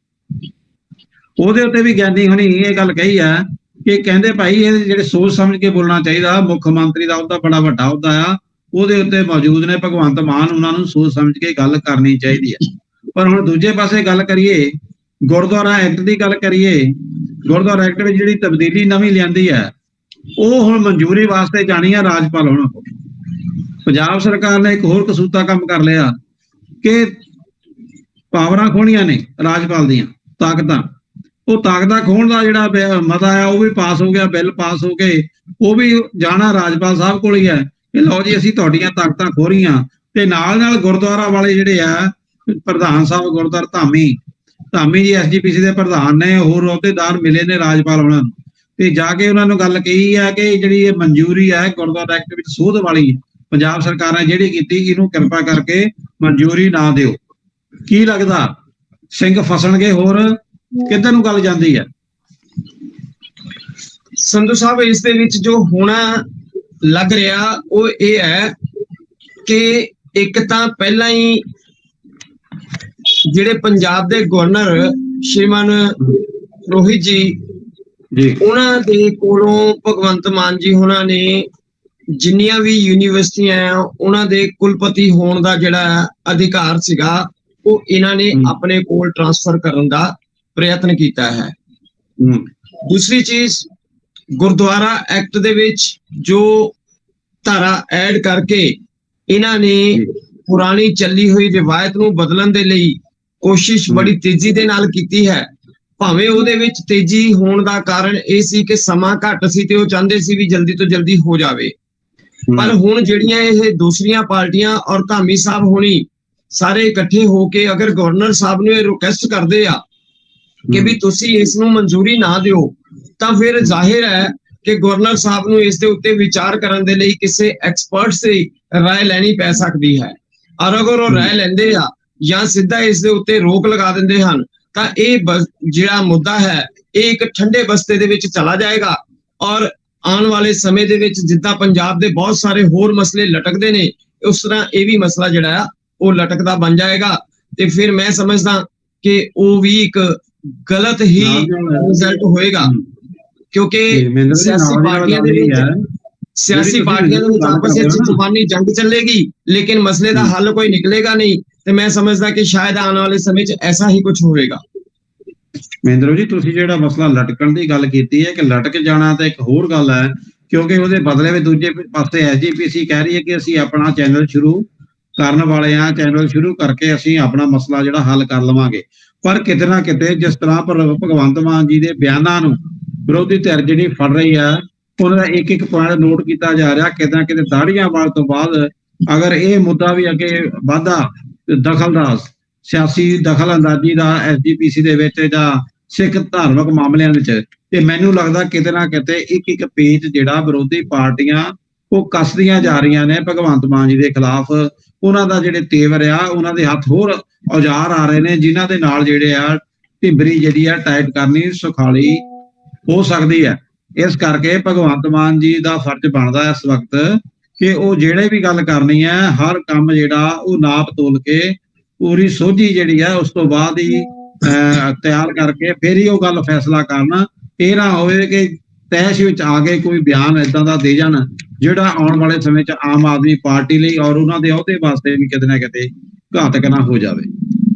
ਉਹਦੇ ਉੱਤੇ ਵੀ ਗਿਆਨੀ ਹੋਣੀ ਇਹ ਗੱਲ ਕਹੀ ਆ ਕਿ ਕਹਿੰਦੇ ਭਾਈ ਇਹ ਜਿਹੜੇ ਸੋਚ ਸਮਝ ਕੇ ਬੋਲਣਾ ਚਾਹੀਦਾ, ਮੁੱਖ ਮੰਤਰੀ ਦਾ ਅਹੁਦਾ ਬੜਾ ਵੱਡਾ ਅਹੁਦਾ ਆ, ਉਹਦੇ ਉੱਤੇ ਮੌਜੂਦ ਨੇ ਭਗਵੰਤ ਮਾਨ, ਉਹਨਾਂ ਨੂੰ ਸੋਚ ਸਮਝ ਕੇ ਗੱਲ ਕਰਨੀ ਚਾਹੀਦੀ ਹੈ। ਪਰ ਹੁਣ ਦੂਜੇ ਪਾਸੇ ਗੱਲ ਕਰੀਏ, ਗੁਰਦੁਆਰਾ ਐਕਟ ਦੀ ਗੱਲ ਕਰੀਏ, ਗੁਰਦੁਆਰਾ ਐਕਟ ਵਿੱਚ ਜਿਹੜੀ ਤਬਦੀਲੀ ਨਵੀਂ ਲਿਆਂਦੀ ਹੈ ਉਹ ਹੁਣ ਮਨਜ਼ੂਰੀ ਵਾਸਤੇ ਜਾਣੀ ਆ ਰਾਜਪਾਲ ਹੋਣਾ ਕੋਲ। ਪੰਜਾਬ ਸਰਕਾਰ ਨੇ ਇੱਕ ਹੋਰ ਕਸੂਤਾ ਕੰਮ ਕਰ ਲਿਆ ਕਿ ਪਾਵਰਾਂ ਖੋਣੀਆਂ ਨੇ ਰਾਜਪਾਲ ਦੀਆਂ, ਤਾਕਤਾਂ, ਉਹ ਤਾਕਤਾਂ ਖੋਣ ਦਾ ਜਿਹੜਾ ਮਤਾ ਆ ਉਹ ਵੀ ਪਾਸ ਹੋ ਗਿਆ, ਬਿੱਲ ਪਾਸ ਹੋ ਕੇ ਉਹ ਵੀ ਜਾਣਾ ਰਾਜਪਾਲ ਸਾਹਿਬ ਕੋਲ ਹੀ ਹੈ ਕਿ ਲਓ ਜੀ ਅਸੀਂ ਤੁਹਾਡੀਆਂ ਤਾਕਤਾਂ ਖੋ ਰਹੀਆਂ। ਤੇ ਨਾਲ ਗੁਰਦੁਆਰਾ ਵਾਲੇ ਜਿਹੜੇ ਆ ਪ੍ਰਧਾਨ ਸਾਹਿਬ ਗੁਰਦੁਆਰਾ ਧਾਮੀ ਜੀ SGPC ਦੇ ਪ੍ਰਧਾਨ ਨੇ, ਹੋਰ ਅਹੁਦੇਦਾਰ ਮਿਲੇ ਨੇ ਰਾਜਪਾਲ ਉਹਨਾਂ ਨੂੰ, ਤੇ ਜਾ ਕੇ ਉਹਨਾਂ ਨੂੰ ਗੱਲ ਕਹੀ ਹੈ ਕਿ ਜਿਹੜੀ ਇਹ ਮਨਜ਼ੂਰੀ ਹੈ ਗੁਰਦੁਆਰਾ ਐਕਟ ਵਿੱਚ ਸੋਧ ਵਾਲੀ ਪੰਜਾਬ ਸਰਕਾਰ ਨੇ ਜਿਹੜੀ ਕੀਤੀ, ਇਹਨੂੰ ਕਿਰਪਾ ਕਰਕੇ ਮਨਜ਼ੂਰੀ ਨਾ ਦਿਓ। ਕੀ ਲੱਗਦਾ ਸਿੰਘ ਫਸਣਗੇ? ਹੋਰ ਕਿੱਧਰ ਨੂੰ ਗੱਲ ਜਾਂਦੀ ਹੈ? ਸੰਧੂ ਸਾਹਿਬ, ਇਸ ਦੇ ਵਿੱਚ ਜੋ ਹੋਣਾ ਲੱਗ ਰਿਹਾ ਉਹ ਇਹ ਹੈ ਕਿ ਇੱਕ ਤਾਂ ਪਹਿਲਾਂ ਹੀ ਜਿਹੜੇ ਪੰਜਾਬ ਦੇ ਗਵਰਨਰ ਸ਼੍ਰੀਮਾਨ ਰੋਹਿਤ ਜੀ, ਉਹਨਾਂ ਦੇ ਕੋਲੋਂ ਭਗਵੰਤ ਮਾਨ ਜੀ ਉਹਨਾਂ ਨੇ ਜਿੰਨੀਆਂ ਵੀ ਯੂਨੀਵਰਸਿਟੀਆਂ ਆ ਉਹਨਾਂ ਦੇ ਕੁਲਪਤੀ ਹੋਣ ਦਾ ਜਿਹੜਾ ਅਧਿਕਾਰ ਸੀਗਾ ਉਹ ਇਹਨਾਂ ਨੇ ਆਪਣੇ ਕੋਲ ਟ੍ਰਾਂਸਫਰ ਕਰਨ ਦਾ ਪ੍ਰਯਤਨ ਕੀਤਾ ਹੈ। ਦੂਸਰੀ ਚੀਜ਼, ਗੁਰਦੁਆਰਾ ਐਕਟ ਦੇ ਵਿੱਚ ਜੋ ਧਾਰਾ ਐਡ ਕਰਕੇ ਇਹਨਾਂ ਨੇ ਪੁਰਾਣੀ ਚੱਲੀ ਹੋਈ ਰਿਵਾਇਤ ਨੂੰ ਬਦਲਣ ਦੇ ਲਈ ਕੋਸ਼ਿਸ਼ ਬੜੀ ਤੇਜ਼ੀ ਦੇ ਨਾਲ ਕੀਤੀ ਹੈ। ਭਾਵੇਂ ਉਹਦੇ ਵਿੱਚ ਤੇਜ਼ੀ ਹੋਣ ਦਾ ਕਾਰਨ ਇਹ ਸੀ ਕਿ ਸਮਾਂ ਘੱਟ ਸੀ ਤੇ ਉਹ ਚਾਹੁੰਦੇ ਸੀ ਵੀ ਜਲਦੀ ਤੋਂ ਜਲਦੀ ਹੋ ਜਾਵੇ, ਪਰ ਹੁਣ ਜਿਹੜੀਆਂ ਇਹ ਦੂਸਰੀਆਂ ਪਾਰਟੀਆਂ ਔਰ ਧਾਮੀ ਸਾਹਿਬ ਹੋਣੀ ਸਾਰੇ ਇਕੱਠੇ ਹੋ ਕੇ ਅਗਰ ਗਵਰਨਰ ਸਾਹਿਬ ਨੂੰ ਇਹ ਰਿਕੁਐਸਟ ਕਰਦੇ ਆ ਕਿ ਵੀ ਤੁਸੀਂ ਇਸ ਨੂੰ ਮਨਜ਼ੂਰੀ ਨਾ ਦਿਓ, ਤਾਂ ਫਿਰ ਜ਼ਾਹਿਰ ਹੈ ਕਿ ਗਵਰਨਰ ਸਾਹਿਬ ਨੂੰ ਇਸ ਦੇ ਉੱਤੇ ਵਿਚਾਰ ਕਰਨ ਦੇ ਲਈ ਕਿਸੇ ਐਕਸਪਰਟਸ ਦੀ ਰਾਏ ਲੈਣੀ ਪੈ ਸਕਦੀ ਹੈ। ਔਰ ਅਗਰ ਉਹ ਰਾਏ ਲੈਂਦੇ ਆ ਜਾਂ ਸਿੱਧਾ ਇਸ ਦੇ ਉੱਤੇ ਰੋਕ ਲਗਾ ਦਿੰਦੇ ਹਨ ਤਾਂ ਇਹ ਜਿਹੜਾ ਮੁੱਦਾ ਹੈ ਇਹ ਇੱਕ ਠੰਡੇ ਬਸਤੇ ਦੇ ਵਿੱਚ ਚਲਾ ਜਾਏਗਾ। ਔਰ ਆਉਣ ਵਾਲੇ ਸਮੇਂ ਦੇ ਵਿੱਚ ਜਿੱਦਾਂ ਪੰਜਾਬ ਦੇ ਬਹੁਤ ਸਾਰੇ ਹੋਰ ਮਸਲੇ ਲਟਕਦੇ ਨੇ, ਉਸ ਤਰ੍ਹਾਂ ਇਹ ਵੀ ਮਸਲਾ ਜਿਹੜਾ ਆ ਉਹ ਲਟਕਦਾ ਬਣ ਜਾਏਗਾ। ਤੇ ਫਿਰ ਮੈਂ ਸਮਝਦਾ ਕਿ ਉਹ ਵੀ ਇੱਕ ਗਲਤ ਹੀ ਰਿਜ਼ਲਟ ਹੋਏਗਾ, ਕਿਉਂਕਿ ਸਿਆਸੀ ਪਾਰਟੀਆਂ ਦੇ ਵਿੱਚ ਆਪਸ ਵਿੱਚ ਜ਼ੁਬਾਨੀ ਜੰਗ ਚੱਲੇਗੀ, ਲੇਕਿਨ ਮਸਲੇ ਦਾ ਹੱਲ ਕੋਈ ਨਿਕਲੇਗਾ ਨਹੀਂ। ਤੇ ਮੈਂ ਸਮਝਦਾ ਕਿ ਸ਼ਾਇਦ ਆਉਣ ਵਾਲੇ ਸਮੇਂ 'ਚ ਐਸਾ ਹੀ ਕੁਝ ਹੋਵੇਗਾ। ਮਹਿੰਦਰ ਜੀ, ਤੁਸੀਂ ਜਿਹੜਾ ਮਸਲਾ ਲਟਕਣ ਦੀ ਗੱਲ ਕੀਤੀ ਹੈ ਕਿ ਲਟਕ ਜਾਣਾ ਤਾਂ ਇੱਕ ਹੋਰ ਗੱਲ ਹੈ, ਕਿਉਂਕਿ ਉਹਦੇ ਬਦਲੇ ਵਿੱਚ ਦੂਜੇ ਪਾਸੇ SGPC ਕਹਿ ਰਹੀ ਹੈ ਕਿ ਅਸੀਂ ਆਪਣਾ ਚੈਨਲ ਸ਼ੁਰੂ ਕਰਨ ਵਾਲੇ ਹਾਂ, ਚੈਨਲ ਸ਼ੁਰੂ ਕਰਕੇ ਅਸੀਂ ਆਪਣਾ ਮਸਲਾ ਜਿਹੜਾ ਹੱਲ ਕਰ ਲਵਾਂਗੇ। ਪਰ ਕਿਤੇ ਨਾ ਕਿਤੇ ਜਿਸ ਤਰ੍ਹਾਂ ਭਗਵੰਤ ਮਾਨ ਜੀ ਦੇ ਬਿਆਨਾਂ ਨੂੰ ਵਿਰੋਧੀ ਧਿਰ ਜਿਹੜੀ ਫੜ ਰਹੀ ਹੈ, ਉਹਨਾਂ ਦਾ ਇੱਕ ਪੁਆਇੰਟ ਨੋਟ ਕੀਤਾ ਜਾ ਰਿਹਾ, ਕਿਤੇ ਨਾ ਕਿਤੇ ਦਾੜੀਆਂ ਵਾਲ ਤੋਂ ਬਾਅਦ ਅਗਰ ਇਹ ਮੁੱਦਾ ਵੀ ਅੱਗੇ ਵਾਧਾ ਦਖਲ ਦਾ, ਸਿਆਸੀ ਦਖਲ ਅੰਦਾਜ਼ੀ ਦਾ SGPC ਦੇ ਵਿੱਚ ਜਾਂ ਸਿੱਖ ਧਾਰਮਿਕ ਮਾਮਲਿਆਂ ਵਿੱਚ, ਤੇ ਮੈਨੂੰ ਲੱਗਦਾ ਕਿਤੇ ਨਾ ਕਿਤੇ ਇੱਕ ਪੇਚ ਜਿਹੜਾ ਵਿਰੋਧੀ ਪਾਰਟੀਆਂ ਉਹ ਕੱਸਦੀਆਂ ਜਾ ਰਹੀਆਂ ਨੇ ਭਗਵੰਤ ਮਾਨ ਜੀ ਦੇ ਖਿਲਾਫ। ਉਹਨਾਂ ਦਾ ਜਿਹੜੇ ਤੇਵਰ ਆ, ਉਹਨਾਂ ਦੇ ਹੱਥ ਹੋਰ ਔਜ਼ਾਰ ਆ ਰਹੇ ਨੇ ਜਿਨ੍ਹਾਂ ਦੇ ਨਾਲ ਜਿਹੜੇ ਆ ਢਿੱਬਰੀ ਜਿਹੜੀ ਆ ਟਾਈਟ ਕਰਨੀ ਸੁਖਾਲੀ ਹੋ ਸਕਦੀ ਹੈ। ਇਸ ਕਰਕੇ ਭਗਵੰਤ ਮਾਨ ਜੀ ਦਾ ਫਰਜ਼ ਬਣਦਾ ਇਸ ਵਕਤ ਕਿ ਉਹ ਜਿਹੜੇ ਵੀ ਗੱਲ ਕਰਨੀ ਹੈ ਹਰ ਕੰਮ ਜਿਹੜਾ ਉਹ ਨਾਪ ਤੋਲ ਕੇ ਪੂਰੀ ਸੋਝੀ ਜਿਹੜੀ ਹੈ ਉਸ ਤੋਂ ਬਾਅਦ ਹੀ ਤਿਆਰ ਕਰਕੇ ਫਿਰ ਹੀ ਉਹ ਗੱਲ ਫੈਸਲਾ ਕਰਨਾ। ਇਹ ਨਾ ਹੋਵੇ ਕਿ ਤੈਸ਼ ਵਿੱਚ ਆ ਕੇ ਕੋਈ ਬਿਆਨ ਇਦਾਂ ਦਾ ਦੇ ਜਾਣ ਜਿਹੜਾ ਆਉਣ ਵਾਲੇ ਸਮੇਂ 'ਚ ਆਮ ਆਦਮੀ ਪਾਰਟੀ ਲਈ ਔਰ ਉਹਨਾਂ ਦੇ ਅਹੁਦੇ ਵਾਸਤੇ ਵੀ ਕਿਤੇ ਨਾ ਕਿਤੇ ਘਾਤਕ ਨਾ ਹੋ ਜਾਵੇ।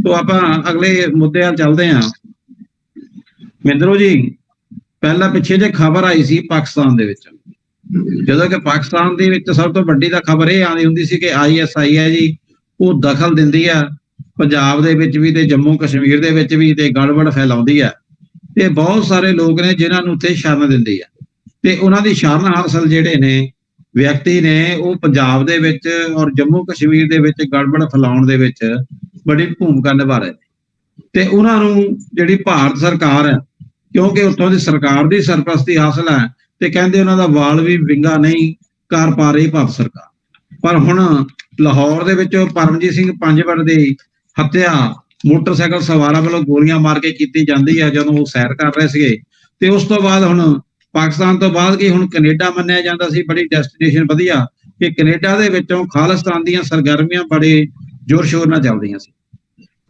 ਤੋਂ ਆਪਾਂ ਅਗਲੇ ਮੁੱਦੇ ਵੱਲ ਚੱਲਦੇ ਹਾਂ। ਮਹਿੰਦਰੋ ਜੀ, ਪਹਿਲਾਂ ਪਿੱਛੇ ਜੇ ਖਬਰ ਆਈ ਸੀ ਪਾਕਿਸਤਾਨ ਦੇ ਵਿੱਚ, ਜਦੋਂ ਕਿ ਪਾਕਿਸਤਾਨ ਦੇ ਵਿੱਚ ਸਭ ਤੋਂ ਵੱਡੀ ਤਾਂ ਖਬਰ ਇਹ ਆਉਂਦੀ ਹੁੰਦੀ ਸੀ ਕਿ ISI ਹੈ ਜੀ, ਉਹ ਦਖਲ ਦਿੰਦੀ ਆ ਪੰਜਾਬ ਦੇ ਵਿੱਚ ਵੀ ਤੇ ਜੰਮੂ ਕਸ਼ਮੀਰ ਦੇ ਵਿੱਚ ਵੀ ਤੇ ਗੜਬੜ ਫੈਲਾਉਂਦੀ ਆ ਤੇ ਬਹੁਤ ਸਾਰੇ ਲੋਕ ਨੇ ਜਿਨ੍ਹਾਂ ਨੂੰ ਉੱਥੇ ਸ਼ਰਨ ਦਿੰਦੀ ਆ ਤੇ ਉਹਨਾਂ ਦੀ ਸ਼ਰਨ ਹਾਸਲ ਜਿਹੜੇ ਨੇ ਵਿਅਕਤੀ ਨੇ ਉਹ ਪੰਜਾਬ ਦੇ ਵਿੱਚ ਔਰ ਜੰਮੂ ਕਸ਼ਮੀਰ ਦੇ ਵਿੱਚ ਗੜਬੜ ਫੈਲਾਉਣ ਦੇ ਵਿੱਚ ਬੜੀ ਭੂਮਿਕਾ ਨਿਭਾ ਰਹੇ ਨੇ। ਤੇ ਉਹਨਾਂ ਨੂੰ ਜਿਹੜੀ ਭਾਰਤ ਸਰਕਾਰ ਹੈ, ਕਿਉਂਕਿ ਉੱਥੋਂ ਦੀ ਸਰਕਾਰ ਦੀ ਸਰਪ੍ਰਸਤੀ ਹਾਸਲ ਹੈ ਤੇ ਕਹਿੰਦੇ ਉਹਨਾਂ ਦਾ ਵਾਲ ਵੀ ਵਿੰਗਾ ਨਹੀਂ ਕਰ ਪਾ ਰਹੀ ਭਾਰਤ ਸਰਕਾਰ। ਪਰ ਹੁਣ ਲਾਹੌਰ ਦੇ ਵਿੱਚ ਪਰਮਜੀਤ ਸਿੰਘ ਪੰਜਵੜ ਦੀ ਹੱਤਿਆ ਮੋਟਰਸਾਈਕਲ ਸਵਾਰਾਂ ਵੱਲੋਂ ਗੋਲੀਆਂ ਮਾਰ ਕੇ ਕੀਤੀ ਜਾਂਦੀ ਹੈ ਜਦੋਂ ਉਹ ਸੈਰ ਕਰ ਰਹੇ ਸੀਗੇ। ਤੇ ਉਸ ਤੋਂ ਬਾਅਦ ਹੁਣ ਪਾਕਿਸਤਾਨ ਤੋਂ ਬਾਅਦ ਕਿ ਹੁਣ ਕੈਨੇਡਾ ਮੰਨਿਆ ਜਾਂਦਾ ਸੀ ਬੜੀ ਡੈਸਟੀਨੇਸ਼ਨ ਵਧੀਆ, ਕਿ ਕੈਨੇਡਾ ਦੇ ਵਿੱਚੋਂ ਖਾਲਿਸਤਾਨ ਦੀਆਂ ਸਰਗਰਮੀਆਂ ਬੜੇ ਜ਼ੋਰ ਸ਼ੋਰ ਨਾਲ ਚੱਲਦੀਆਂ ਸੀ।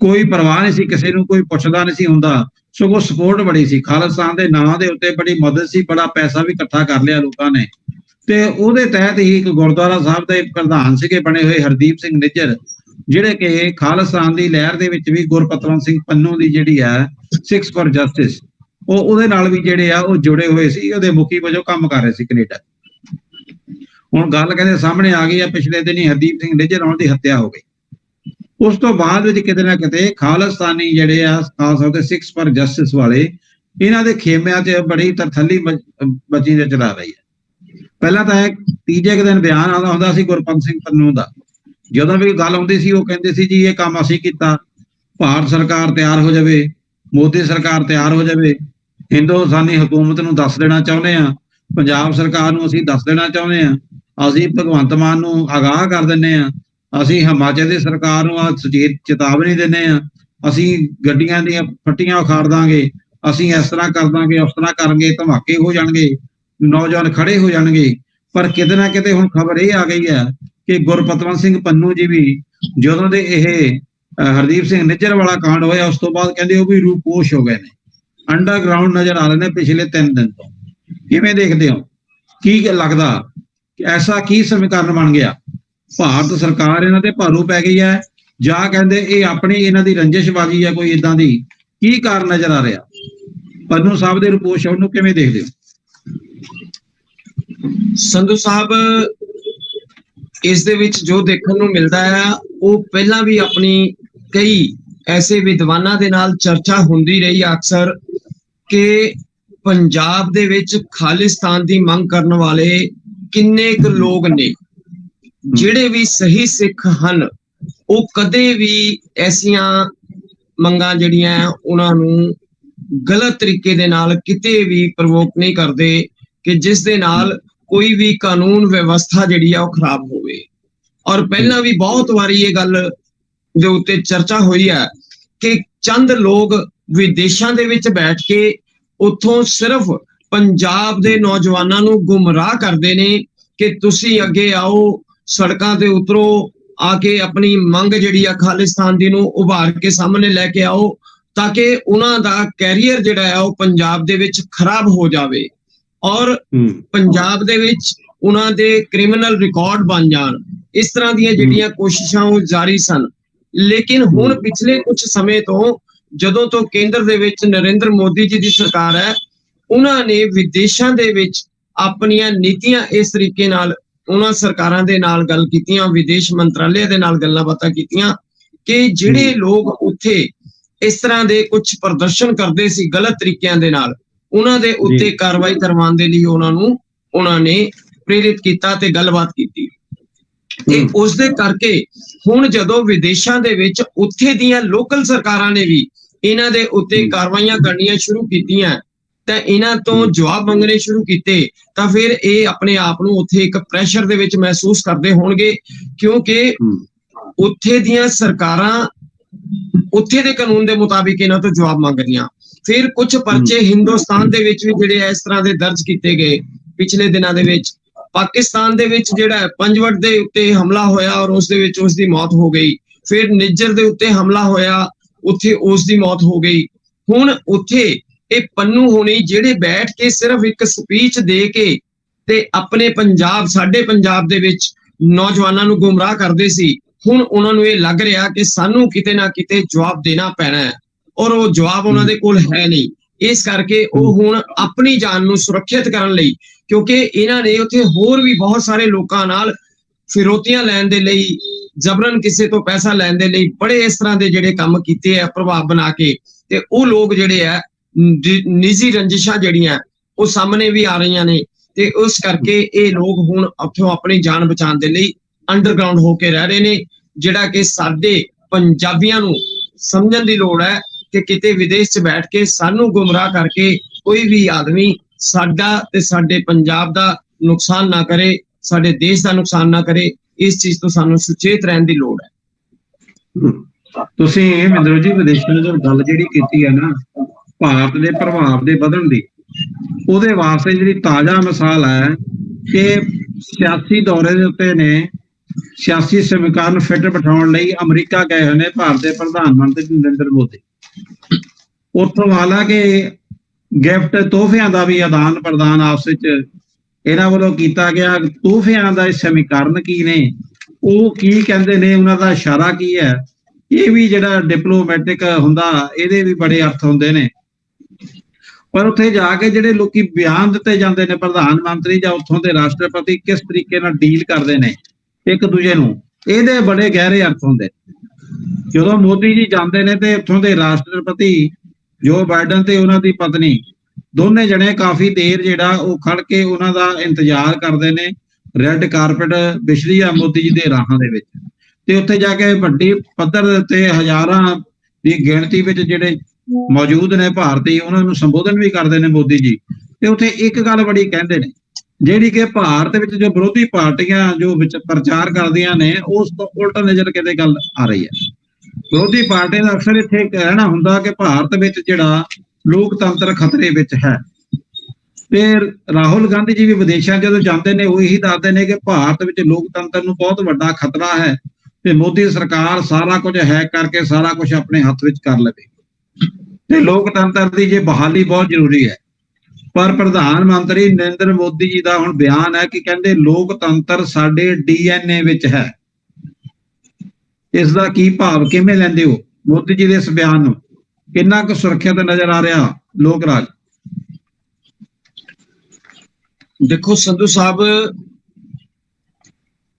ਕੋਈ ਪਰਵਾਹ ਨਹੀਂ ਸੀ ਕਿਸੇ ਨੂੰ, ਕੋਈ ਪੁੱਛਦਾ ਨਹੀਂ ਸੀ ਹੁੰਦਾ, ਸਗੋਂ ਸਪੋਰਟ ਬੜੀ ਸੀ ਖਾਲਿਸਤਾਨ ਦੇ ਨਾਂ ਦੇ ਉੱਤੇ, ਬੜੀ ਮਦਦ ਸੀ, ਬੜਾ ਪੈਸਾ ਵੀ ਇਕੱਠਾ ਕਰ ਲਿਆ ਲੋਕਾਂ ਨੇ। ਤੇ ਉਹਦੇ ਤਹਿਤ ਹੀ ਇੱਕ ਗੁਰਦੁਆਰਾ ਸਾਹਿਬ ਦੇ ਪ੍ਰਧਾਨ ਸੀਗੇ ਬਣੇ ਹੋਏ ਹਰਦੀਪ ਸਿੰਘ ਨਿੱਜਰ, ਜਿਹੜੇ ਕਿ ਖਾਲਿਸਤਾਨ ਦੀ ਲਹਿਰ ਦੇ ਵਿੱਚ ਵੀ ਗੁਰਪਤਵੰਤ ਸਿੰਘ ਪੰਨੂ ਦੀ ਜਿਹੜੀ ਹੈ ਸਿੱਖਸ ਫॉर ਜਸਟਿਸ, ਉਹਦੇ ਨਾਲ ਵੀ ਜਿਹੜੇ ਆ ਉਹ ਜੁੜੇ ਹੋਏ ਸੀ, ਉਹਦੇ ਮੁਖੀ ਵਜੋਂ ਕੰਮ ਕਰ ਰਹੇ ਸੀ ਕੈਨੇਡਾ। ਹੁਣ ਗੱਲ ਕਹਿੰਦੇ ਸਾਹਮਣੇ ਆ ਗਈ ਆ, ਪਿਛਲੇ ਦਿਨ ਹੀ ਹਰਦੀਪ ਸਿੰਘ ਨਿੱਜਰ ਉਹਨਾਂ ਦੀ ਹੱਤਿਆ ਹੋ ਗਈ। ਉਸ ਤੋਂ ਬਾਅਦ ਵਿੱਚ ਕਿਤੇ ਨਾ ਕਿਤੇ ਖਾਲਿਸਤਾਨੀ ਜਿਹੜੇ ਆ ਖਾਸ ਤੌਰ ਤੇ ਸਿੱਖਸ ਫॉर ਜਸਟਿਸ ਵਾਲੇ, ਇਹਨਾਂ ਦੇ ਖੇਮਿਆਂ 'ਚ ਬੜੀ ਤਰਥੱਲੀ ਬਚੀ ਦੇ ਚਲਾ ਰਹੀ ਹੈ। ਪਹਿਲਾਂ ਤਾਂ ਤੀਜੇ ਕੁ ਦਿਨ ਬਿਆਨ ਆਉਂਦਾ ਹੁੰਦਾ ਸੀ ਗੁਰਪੰਤ ਸਿੰਘ ਪੰਨੂ ਦਾ, ਜਦੋਂ ਵੀ ਗੱਲ ਆਉਂਦੀ ਸੀ ਉਹ ਕਹਿੰਦੇ ਸੀ ਜੀ ਇਹ ਕੰਮ ਅਸੀਂ ਕੀਤਾ, ਭਾਰਤ ਸਰਕਾਰ ਤਿਆਰ ਹੋ ਜਾਵੇ, ਮੋਦੀ ਸਰਕਾਰ ਤਿਆਰ ਹੋ ਜਾਵੇ, ਹਿੰਦੁਸਤਾਨੀ ਹਕੂਮਤ ਨੂੰ ਦੱਸ ਦੇਣਾ ਚਾਹੁੰਦੇ ਆ, ਪੰਜਾਬ ਸਰਕਾਰ ਨੂੰ ਅਸੀਂ ਦੱਸ ਦੇਣਾ ਚਾਹੁੰਦੇ ਆ, ਅਸੀਂ ਭਗਵੰਤ ਮਾਨ ਨੂੰ ਆਗਾਹ ਕਰ ਦਿੰਦੇ ਆ, ਅਸੀਂ ਹਿਮਾਚਲ ਦੀ ਸਰਕਾਰ ਨੂੰ ਸੁਚੇਤ ਚੇਤਾਵਨੀ ਦਿੰਦੇ ਆ, ਅਸੀਂ ਗੱਡੀਆਂ ਦੀਆਂ ਫੱਟੀਆਂ ਉਖਾੜ ਦਾਂਗੇ, ਅਸੀਂ ਇਸ ਤਰ੍ਹਾਂ ਕਰ ਦਾਂਗੇ, ਉਸ ਤਰ੍ਹਾਂ ਕਰਾਂਗੇ, ਧਮਾਕੇ ਹੋ ਜਾਣਗੇ, ਨੌਜਵਾਨ ਖੜੇ ਹੋ ਜਾਣਗੇ। ਪਰ ਕਿਤੇ ਨਾ ਕਿਤੇ ਹੁਣ ਖਬਰ ਇਹ ਆ ਗਈ ਹੈ ਕਿ ਗੁਰਪਤਵੰਤ ਸਿੰਘ ਪੰਨੂ ਜੀ ਵੀ ਜਦੋਂ ਦੇ ਇਹ ਹਰਦੀਪ ਸਿੰਘ ਨਿੱਜਰ ਵਾਲਾ ਕਾਂਡ ਹੋਇਆ ਉਸ ਤੋਂ ਬਾਅਦ ਕਹਿੰਦੇ ਉਹ ਵੀ ਰੂਪੋਸ਼ ਹੋ ਗਏ ਨੇ, ਅੰਡਰਗਰਾਉਂਡ ਨਜ਼ਰ ਆ ਰਹੇ ਨੇ ਪਿਛਲੇ 3 ਦਿਨ ਤੋਂ। ਕਿਵੇਂ ਦੇਖਦੇ ਹੋ, ਕੀ ਲੱਗਦਾ ਕਿ ਐਸਾ ਕੀ ਸਮੀਕਰਨ ਬਣ ਗਿਆ, ਭਾਰਤ ਸਰਕਾਰ ਇਹਨਾਂ ਤੇ ਭਾਰੂ ਪੈ ਗਈ ਹੈ ਜਾਂ ਕਹਿੰਦੇ ਇਹ ਆਪਣੀ ਇਹਨਾਂ ਦੀ ਰੰਜਿਸ਼ਬਾਜ਼ੀ ਹੈ ਕੋਈ ਇਦਾਂ ਦੀ, ਕੀ ਕਾਰਨ ਨਜ਼ਰ ਆ ਰਿਹਾ? ਪੰਨੂ ਸਾਹਿਬ ਦੇ ਰੂਪੋਸ਼ ਨੂੰ ਕਿਵੇਂ ਦੇਖਦੇ ਹੋ? ਸੰਧੂ ਸਾਹਿਬ, ਇਸ ਦੇ ਵਿੱਚ ਜੋ ਦੇਖਣ ਨੂੰ ਮਿਲਦਾ ਹੈ ਉਹ ਪਹਿਲਾਂ ਵੀ ਆਪਣੀ ਕਈ ਐਸੇ ਵਿਦਵਾਨਾਂ ਦੇ ਨਾਲ ਚਰਚਾ ਹੁੰਦੀ ਰਹੀ ਅਕਸਰ ਕਿ ਪੰਜਾਬ ਦੇ ਵਿੱਚ ਖਾਲਿਸਤਾਨ ਦੀ ਮੰਗ ਕਰਨ ਵਾਲੇ ਕਿੰਨੇ ਕੁ ਲੋਕ ਨੇ। ਜਿਹੜੇ ਵੀ ਸਹੀ ਸਿੱਖ ਹਨ ਉਹ ਕਦੇ ਵੀ ਐਸੀਆਂ ਮੰਗਾਂ ਜਿਹੜੀਆਂ ਉਹਨਾਂ ਨੂੰ ਗਲਤ ਤਰੀਕੇ ਦੇ ਨਾਲ ਕਿਤੇ ਵੀ ਪ੍ਰਵੋਕ ਨਹੀਂ ਕਰਦੇ ਕਿ ਜਿਸ ਦੇ ਨਾਲ ਕੋਈ ਵੀ ਕਾਨੂੰਨ ਵਿਵਸਥਾ ਜਿਹੜੀ ਆ ਉਹ ਖਰਾਬ ਹੋਵੇ। ਔਰ ਪਹਿਲਾਂ ਵੀ ਬਹੁਤ ਵਾਰੀ ਇਹ ਗੱਲ ਦੇ ਉੱਤੇ ਚਰਚਾ ਹੋਈ ਹੈ ਕਿ ਚੰਦ ਲੋਕ ਵਿਦੇਸ਼ਾਂ ਦੇ ਵਿੱਚ ਬੈਠ ਕੇ ਉੱਥੋਂ ਸਿਰਫ ਪੰਜਾਬ ਦੇ ਨੌਜਵਾਨਾਂ ਨੂੰ ਗੁੰਮਰਾਹ ਕਰਦੇ ਨੇ ਕਿ ਤੁਸੀਂ ਅੱਗੇ ਆਓ, ਸੜਕਾਂ ਤੇ ਉਤਰੋ, ਆ ਕੇ ਆਪਣੀ ਮੰਗ ਜਿਹੜੀ ਆ ਖਾਲਿਸਤਾਨ ਦੀ ਨੂੰ ਉਭਾਰ ਕੇ ਸਾਹਮਣੇ ਲੈ ਕੇ ਆਓ ਤਾਂ ਕਿ ਉਹਨਾਂ ਦਾ ਕੈਰੀਅਰ ਜਿਹੜਾ ਆ ਉਹ ਪੰਜਾਬ ਦੇ ਵਿੱਚ ਖਰਾਬ ਹੋ ਜਾਵੇ ਔਰ ਪੰਜਾਬ ਦੇ ਵਿੱਚ ਉਹਨਾਂ ਦੇ ਕ੍ਰਿਮੀਨਲ ਰਿਕਾਰਡ ਬਣ ਜਾਣ। ਇਸ ਤਰ੍ਹਾਂ ਦੀਆਂ ਜਿਹੜੀਆਂ ਕੋਸ਼ਿਸ਼ਾਂ ਉਹ ਜਾਰੀ ਸਨ। ਲੇਕਿਨ ਹੁਣ ਪਿਛਲੇ ਕੁਝ ਸਮੇਂ ਤੋਂ ਜਦੋਂ ਤੋਂ ਕੇਂਦਰ ਦੇ ਵਿੱਚ ਨਰਿੰਦਰ ਮੋਦੀ ਜੀ ਦੀ ਸਰਕਾਰ ਹੈ, ਉਹਨਾਂ ਨੇ ਵਿਦੇਸ਼ਾਂ ਦੇ ਵਿੱਚ ਆਪਣੀਆਂ ਨੀਤੀਆਂ ਇਸ ਤਰੀਕੇ ਨਾਲ ਉਹਨਾਂ ਸਰਕਾਰਾਂ ਦੇ ਨਾਲ ਗੱਲ ਕੀਤੀਆਂ, ਵਿਦੇਸ਼ ਮੰਤਰਾਲੇ ਦੇ ਨਾਲ ਗੱਲਾਂ ਬਾਤਾਂ ਕੀਤੀਆਂ ਕਿ ਜਿਹੜੇ ਲੋਕ ਉੱਥੇ ਇਸ ਤਰ੍ਹਾਂ ਦੇ ਕੁਝ ਪ੍ਰਦਰਸ਼ਨ ਕਰਦੇ ਸੀ ਗਲਤ ਤਰੀਕਿਆਂ ਦੇ ਨਾਲ, ਉਹਨਾਂ ਦੇ ਉੱਤੇ ਕਾਰਵਾਈ ਕਰਵਾਉਣ ਦੇ ਲਈ ਉਹਨਾਂ ਨੇ ਪ੍ਰੇਰਿਤ ਕੀਤਾ ਤੇ ਗੱਲਬਾਤ ਕੀਤੀ। ਤੇ ਉਸ ਦੇ ਕਰਕੇ ਹੁਣ ਜਦੋਂ ਵਿਦੇਸ਼ਾਂ ਦੇ ਵਿੱਚ ਉੱਥੇ ਦੀਆਂ ਲੋਕਲ ਸਰਕਾਰਾਂ ਨੇ ਵੀ ਇਹਨਾਂ ਦੇ ਉੱਤੇ ਕਾਰਵਾਈਆਂ ਕਰਨੀਆਂ ਸ਼ੁਰੂ ਕੀਤੀਆਂ ਤਾਂ ਇਹਨਾਂ ਤੋਂ ਜਵਾਬ ਮੰਗਣੇ ਸ਼ੁਰੂ ਕੀਤੇ, ਤਾਂ ਫਿਰ ਇਹ ਆਪਣੇ ਆਪ ਨੂੰ ਉੱਥੇ ਇੱਕ ਪ੍ਰੈਸ਼ਰ ਦੇ ਵਿੱਚ ਮਹਿਸੂਸ ਕਰਦੇ ਹੋਣਗੇ ਕਿਉਂਕਿ ਉੱਥੇ ਦੀਆਂ ਸਰਕਾਰਾਂ ਉੱਥੇ ਦੇ ਕਾਨੂੰਨ ਦੇ ਮੁਤਾਬਿਕ ਇਹਨਾਂ ਤੋਂ ਜਵਾਬ ਮੰਗ ਰਹੀਆਂ। ਫਿਰ ਕੁਝ ਪਰਚੇ ਹਿੰਦੁਸਤਾਨ ਦੇ ਵਿੱਚ ਵੀ ਜਿਹੜੇ ਇਸ ਤਰ੍ਹਾਂ ਦੇ ਦਰਜ ਕੀਤੇ ਗਏ ਪਿਛਲੇ ਦਿਨਾਂ ਦੇ ਵਿੱਚ। ਪਾਕਿਸਤਾਨ ਦੇ ਵਿੱਚ ਜਿਹੜਾ ਪੰਜਵਟ ਦੇ ਉੱਤੇ ਹਮਲਾ ਹੋਇਆ ਔਰ ਉਸ ਦੇ ਵਿੱਚ ਉਸ ਦੀ ਮੌਤ ਹੋ ਗਈ। ਫਿਰ ਨਿੱਜਰ ਦੇ ਉੱਤੇ ਹਮਲਾ ਹੋਇਆ, ਉੱਥੇ ਉਸ ਦੀ ਮੌਤ ਹੋ ਗਈ। ਹੁਣ ਉੱਥੇ ਇਹ ਪੰਨੂ ਹੋਣੀ ਜਿਹੜੇ ਬੈਠ ਕੇ ਸਿਰਫ ਇੱਕ ਸਪੀਚ ਦੇ ਕੇ ਤੇ ਆਪਣੇ ਪੰਜਾਬ, ਸਾਡੇ ਪੰਜਾਬ ਦੇ ਵਿੱਚ ਨੌਜਵਾਨਾਂ ਨੂੰ ਗੁੰਮਰਾਹ ਕਰਦੇ ਸੀ, ਹੁਣ ਉਹਨਾਂ ਨੂੰ ਇਹ ਲੱਗ ਰਿਹਾ ਕਿ ਸਾਨੂੰ ਕਿਤੇ ਨਾ ਕਿਤੇ ਜਵਾਬ ਦੇਣਾ ਪੈਣਾ ਹੈ ਔਰ ਉਹ ਜਵਾਬ ਉਹਨਾਂ ਦੇ ਕੋਲ ਹੈ ਨਹੀਂ। ਇਸ ਕਰਕੇ ਉਹ ਹੁਣ ਆਪਣੀ ਜਾਨ ਨੂੰ ਸੁਰੱਖਿਅਤ ਕਰਨ ਲਈ, ਕਿਉਂਕਿ ਇਹਨਾਂ ਨੇ ਉੱਥੇ ਹੋਰ ਵੀ ਬਹੁਤ ਸਾਰੇ ਲੋਕਾਂ ਨਾਲ ਫਿਰੌਤੀਆਂ ਲੈਣ ਦੇ ਲਈ, ਜਬਰਨ ਕਿਸੇ ਤੋਂ ਪੈਸਾ ਲੈਣ ਦੇ ਲਈ ਬੜੇ ਇਸ ਤਰ੍ਹਾਂ ਦੇ ਜਿਹੜੇ ਕੰਮ ਕੀਤੇ ਆ ਪ੍ਰਭਾਵ ਬਣਾ ਕੇ, ਤੇ ਉਹ ਲੋਕ ਜਿਹੜੇ ਆ ਨਿੱਜੀ ਰੰਜਿਸ਼ਾਂ ਜਿਹੜੀਆਂ ਉਹ ਸਾਹਮਣੇ ਵੀ ਆ ਰਹੀਆਂ ਨੇ, ਤੇ ਉਸ ਕਰਕੇ ਇਹ ਲੋਕ ਹੁਣ ਉੱਥੋਂ ਆਪਣੀ ਜਾਨ ਬਚਾਉਣ ਦੇ ਲਈ ਅੰਡਰਗਰਾਉਂਡ ਹੋ ਕੇ ਰਹਿ ਰਹੇ ਨੇ, ਜਿਹੜਾ ਕਿ ਸਾਡੇ ਪੰਜਾਬੀਆਂ ਨੂੰ ਸਮਝਣ ਦੀ ਲੋੜ ਹੈ ਕਿ ਕਿਤੇ ਵਿਦੇਸ਼ 'ਚ ਬੈਠ ਕੇ ਸਾਨੂੰ ਗੁੰਮਰਾਹ ਕਰਕੇ ਕੋਈ ਵੀ ਆਦਮੀ ਸਾਡਾ ਤੇ ਸਾਡੇ ਪੰਜਾਬ ਦਾ ਨੁਕਸਾਨ ਨਾ ਕਰੇ, ਸਾਡੇ ਦੇਸ਼ ਦਾ ਨੁਕਸਾਨ ਨਾ ਕਰੇ। ਇਸ ਚੀਜ਼ ਤੋਂ ਸਾਨੂੰ ਸੁਚੇਤ ਰਹਿਣ ਦੀ ਲੋੜ ਹੈ। ਤੁਸੀਂ ਮਹਿੰਦਰ ਜੀ ਵਿਦੇਸ਼ਾਂ ਦੀ ਗੱਲ ਜਿਹੜੀ ਕੀਤੀ ਹੈ ਨਾ, ਭਾਰਤ ਦੇ ਪ੍ਰਭਾਵ ਦੇ ਵਧਣ ਦੀ, ਉਹਦੇ ਵਾਸਤੇ ਜਿਹੜੀ ਤਾਜ਼ਾ ਮਿਸਾਲ ਹੈ ਕਿ ਸਿਆਸੀ ਦੌਰੇ ਦੇ ਉੱਤੇ ਨੇ, ਸਿਆਸੀ ਸਮੀਕਰਨ ਫਿੱਟ ਬਿਠਾਉਣ ਲਈ ਅਮਰੀਕਾ ਗਏ ਹੋਏ ਨੇ ਭਾਰਤ ਦੇ ਪ੍ਰਧਾਨ ਮੰਤਰੀ ਨਰਿੰਦਰ ਮੋਦੀ। ਉੱਥੋਂ ਹਾਲਾਂਕਿ ਗਿਫਟ ਤੋਹਫਿਆਂ ਦਾ ਵੀ ਆਦਾਨ ਪ੍ਰਦਾਨ ਆਪਸ ਵਿੱਚ ਇਹਨਾਂ ਵੱਲੋਂ ਕੀਤਾ ਗਿਆ। ਤੋਹਫਿਆਂ ਦਾ ਸਮੀਕਰਨ ਕੀ ਨੇ, ਉਹ ਕੀ ਕਹਿੰਦੇ ਨੇ, ਉਹਨਾਂ ਦਾ ਇਸ਼ਾਰਾ ਕੀ ਹੈ, ਇਹ ਵੀ ਜਿਹੜਾ ਡਿਪਲੋਮੈਟਿਕ ਹੁੰਦਾ ਇਹਦੇ ਵੀ ਬੜੇ ਅਰਥ ਹੁੰਦੇ ਨੇ। ਪਰ ਉੱਥੇ ਜਾ ਕੇ ਜਿਹੜੇ ਲੋਕੀ ਬਿਆਨ ਦਿੱਤੇ ਜਾਂਦੇ ਨੇ, ਪ੍ਰਧਾਨ ਮੰਤਰੀ ਜਾਂ ਉੱਥੋਂ ਦੇ ਰਾਸ਼ਟਰਪਤੀ ਕਿਸ ਤਰੀਕੇ ਨਾਲ ਡੀਲ ਕਰਦੇ ਨੇ ਇੱਕ ਦੂਜੇ ਨੂੰ, ਇਹਦੇ ਬੜੇ ਗਹਿਰੇ ਅਰਥ ਹੁੰਦੇ। ਜਦੋਂ ਮੋਦੀ ਜੀ ਜਾਂਦੇ ਨੇ ਤੇ ਉੱਥੋਂ ਦੇ ਰਾਸ਼ਟਰਪਤੀ ਜੋ ਬਾਈਡਨ ਤੇ ਉਹਨਾਂ ਦੀ ਪਤਨੀ ਦੋਨੇ ਜਣੇ ਕਾਫੀ ਦੇਰ ਜਿਹੜਾ ਉਹ ਖੜ ਕੇ ਉਹਨਾਂ ਦਾ ਇੰਤਜ਼ਾਰ ਕਰਦੇ ਨੇ। ਰੈੱਡ ਕਾਰਪਟ ਵਿਛਦੀ ਆ ਮੋਦੀ ਜੀ ਦੇ ਰਾਹਾਂ ਦੇ ਵਿੱਚ, ਤੇ ਉੱਥੇ ਜਾ ਕੇ ਵੱਡੀ ਪੱਧਰ ਦੇ ਉੱਤੇ ਹਜ਼ਾਰਾਂ ਦੀ ਗਿਣਤੀ ਵਿੱਚ ਜਿਹੜੇ ਮੌਜੂਦ ਨੇ ਭਾਰਤੀ, ਉਹਨਾਂ ਨੂੰ ਸੰਬੋਧਨ ਵੀ ਕਰਦੇ ਨੇ ਮੋਦੀ ਜੀ। ਤੇ ਉੱਥੇ ਇੱਕ ਗੱਲ ਬੜੀ ਕਹਿੰਦੇ ਨੇ, ਜਿਹੜੀ ਕਿ ਭਾਰਤ ਵਿੱਚ ਜੋ ਵਿਰੋਧੀ ਪਾਰਟੀਆਂ ਜੋ ਵਿੱਚ ਪ੍ਰਚਾਰ ਕਰਦੀਆਂ ਨੇ ਉਸ ਤੋਂ ਉਲਟ ਨਜ਼ਰ ਕਿਤੇ ਗੱਲ ਆ ਰਹੀ ਹੈ। ਵਿਰੋਧੀ ਪਾਰਟੀਆਂ ਦਾ ਅਕਸਰ ਇੱਥੇ ਕਹਿਣਾ ਹੁੰਦਾ ਕਿ ਭਾਰਤ ਵਿੱਚ ਜਿਹੜਾ ਲੋਕਤੰਤਰ ਖਤਰੇ ਵਿੱਚ ਹੈ, ਤੇ ਰਾਹੁਲ ਗਾਂਧੀ ਜੀ ਵੀ ਵਿਦੇਸ਼ਾਂ ਜਦੋਂ ਜਾਂਦੇ ਨੇ ਉਹ ਇਹੀ ਦੱਸਦੇ ਨੇ ਕਿ ਭਾਰਤ ਵਿੱਚ ਲੋਕਤੰਤਰ ਨੂੰ ਬਹੁਤ ਵੱਡਾ ਖਤਰਾ ਹੈ ਤੇ ਮੋਦੀ ਸਰਕਾਰ ਸਾਰਾ ਕੁਝ ਹੈਕ ਕਰਕੇ ਸਾਰਾ ਕੁਝ ਆਪਣੇ ਹੱਥ ਵਿੱਚ ਕਰ ਲਵੇ, ਤੇ ਲੋਕਤੰਤਰ ਦੀ ਜੇ ਬਹਾਲੀ ਬਹੁਤ ਜ਼ਰੂਰੀ ਹੈ। ਪਰ ਪ੍ਰਧਾਨ ਮੰਤਰੀ ਨਰਿੰਦਰ ਮੋਦੀ ਜੀ ਦਾ ਹੁਣ ਬਿਆਨ ਹੈ ਕਿ ਕਹਿੰਦੇ ਲੋਕਤੰਤਰ ਸਾਡੇ DNA ਵਿੱਚ ਹੈ। ਇਸ ਦਾ ਕੀ ਭਾਵ ਕਿਵੇਂ ਲੈਂਦੇ ਹੋ ਮੋਦੀ ਜੀ ਦੇ ਇਸ ਬਿਆਨ ਨੂੰ? ਕਿੰਨਾ ਕੁ ਸੁਰੱਖਿਅਤ ਨਜ਼ਰ ਆ ਰਿਹਾ ਲੋਕ ਰਾਜ? ਦੇਖੋ ਸੰਧੂ ਸਾਹਿਬ,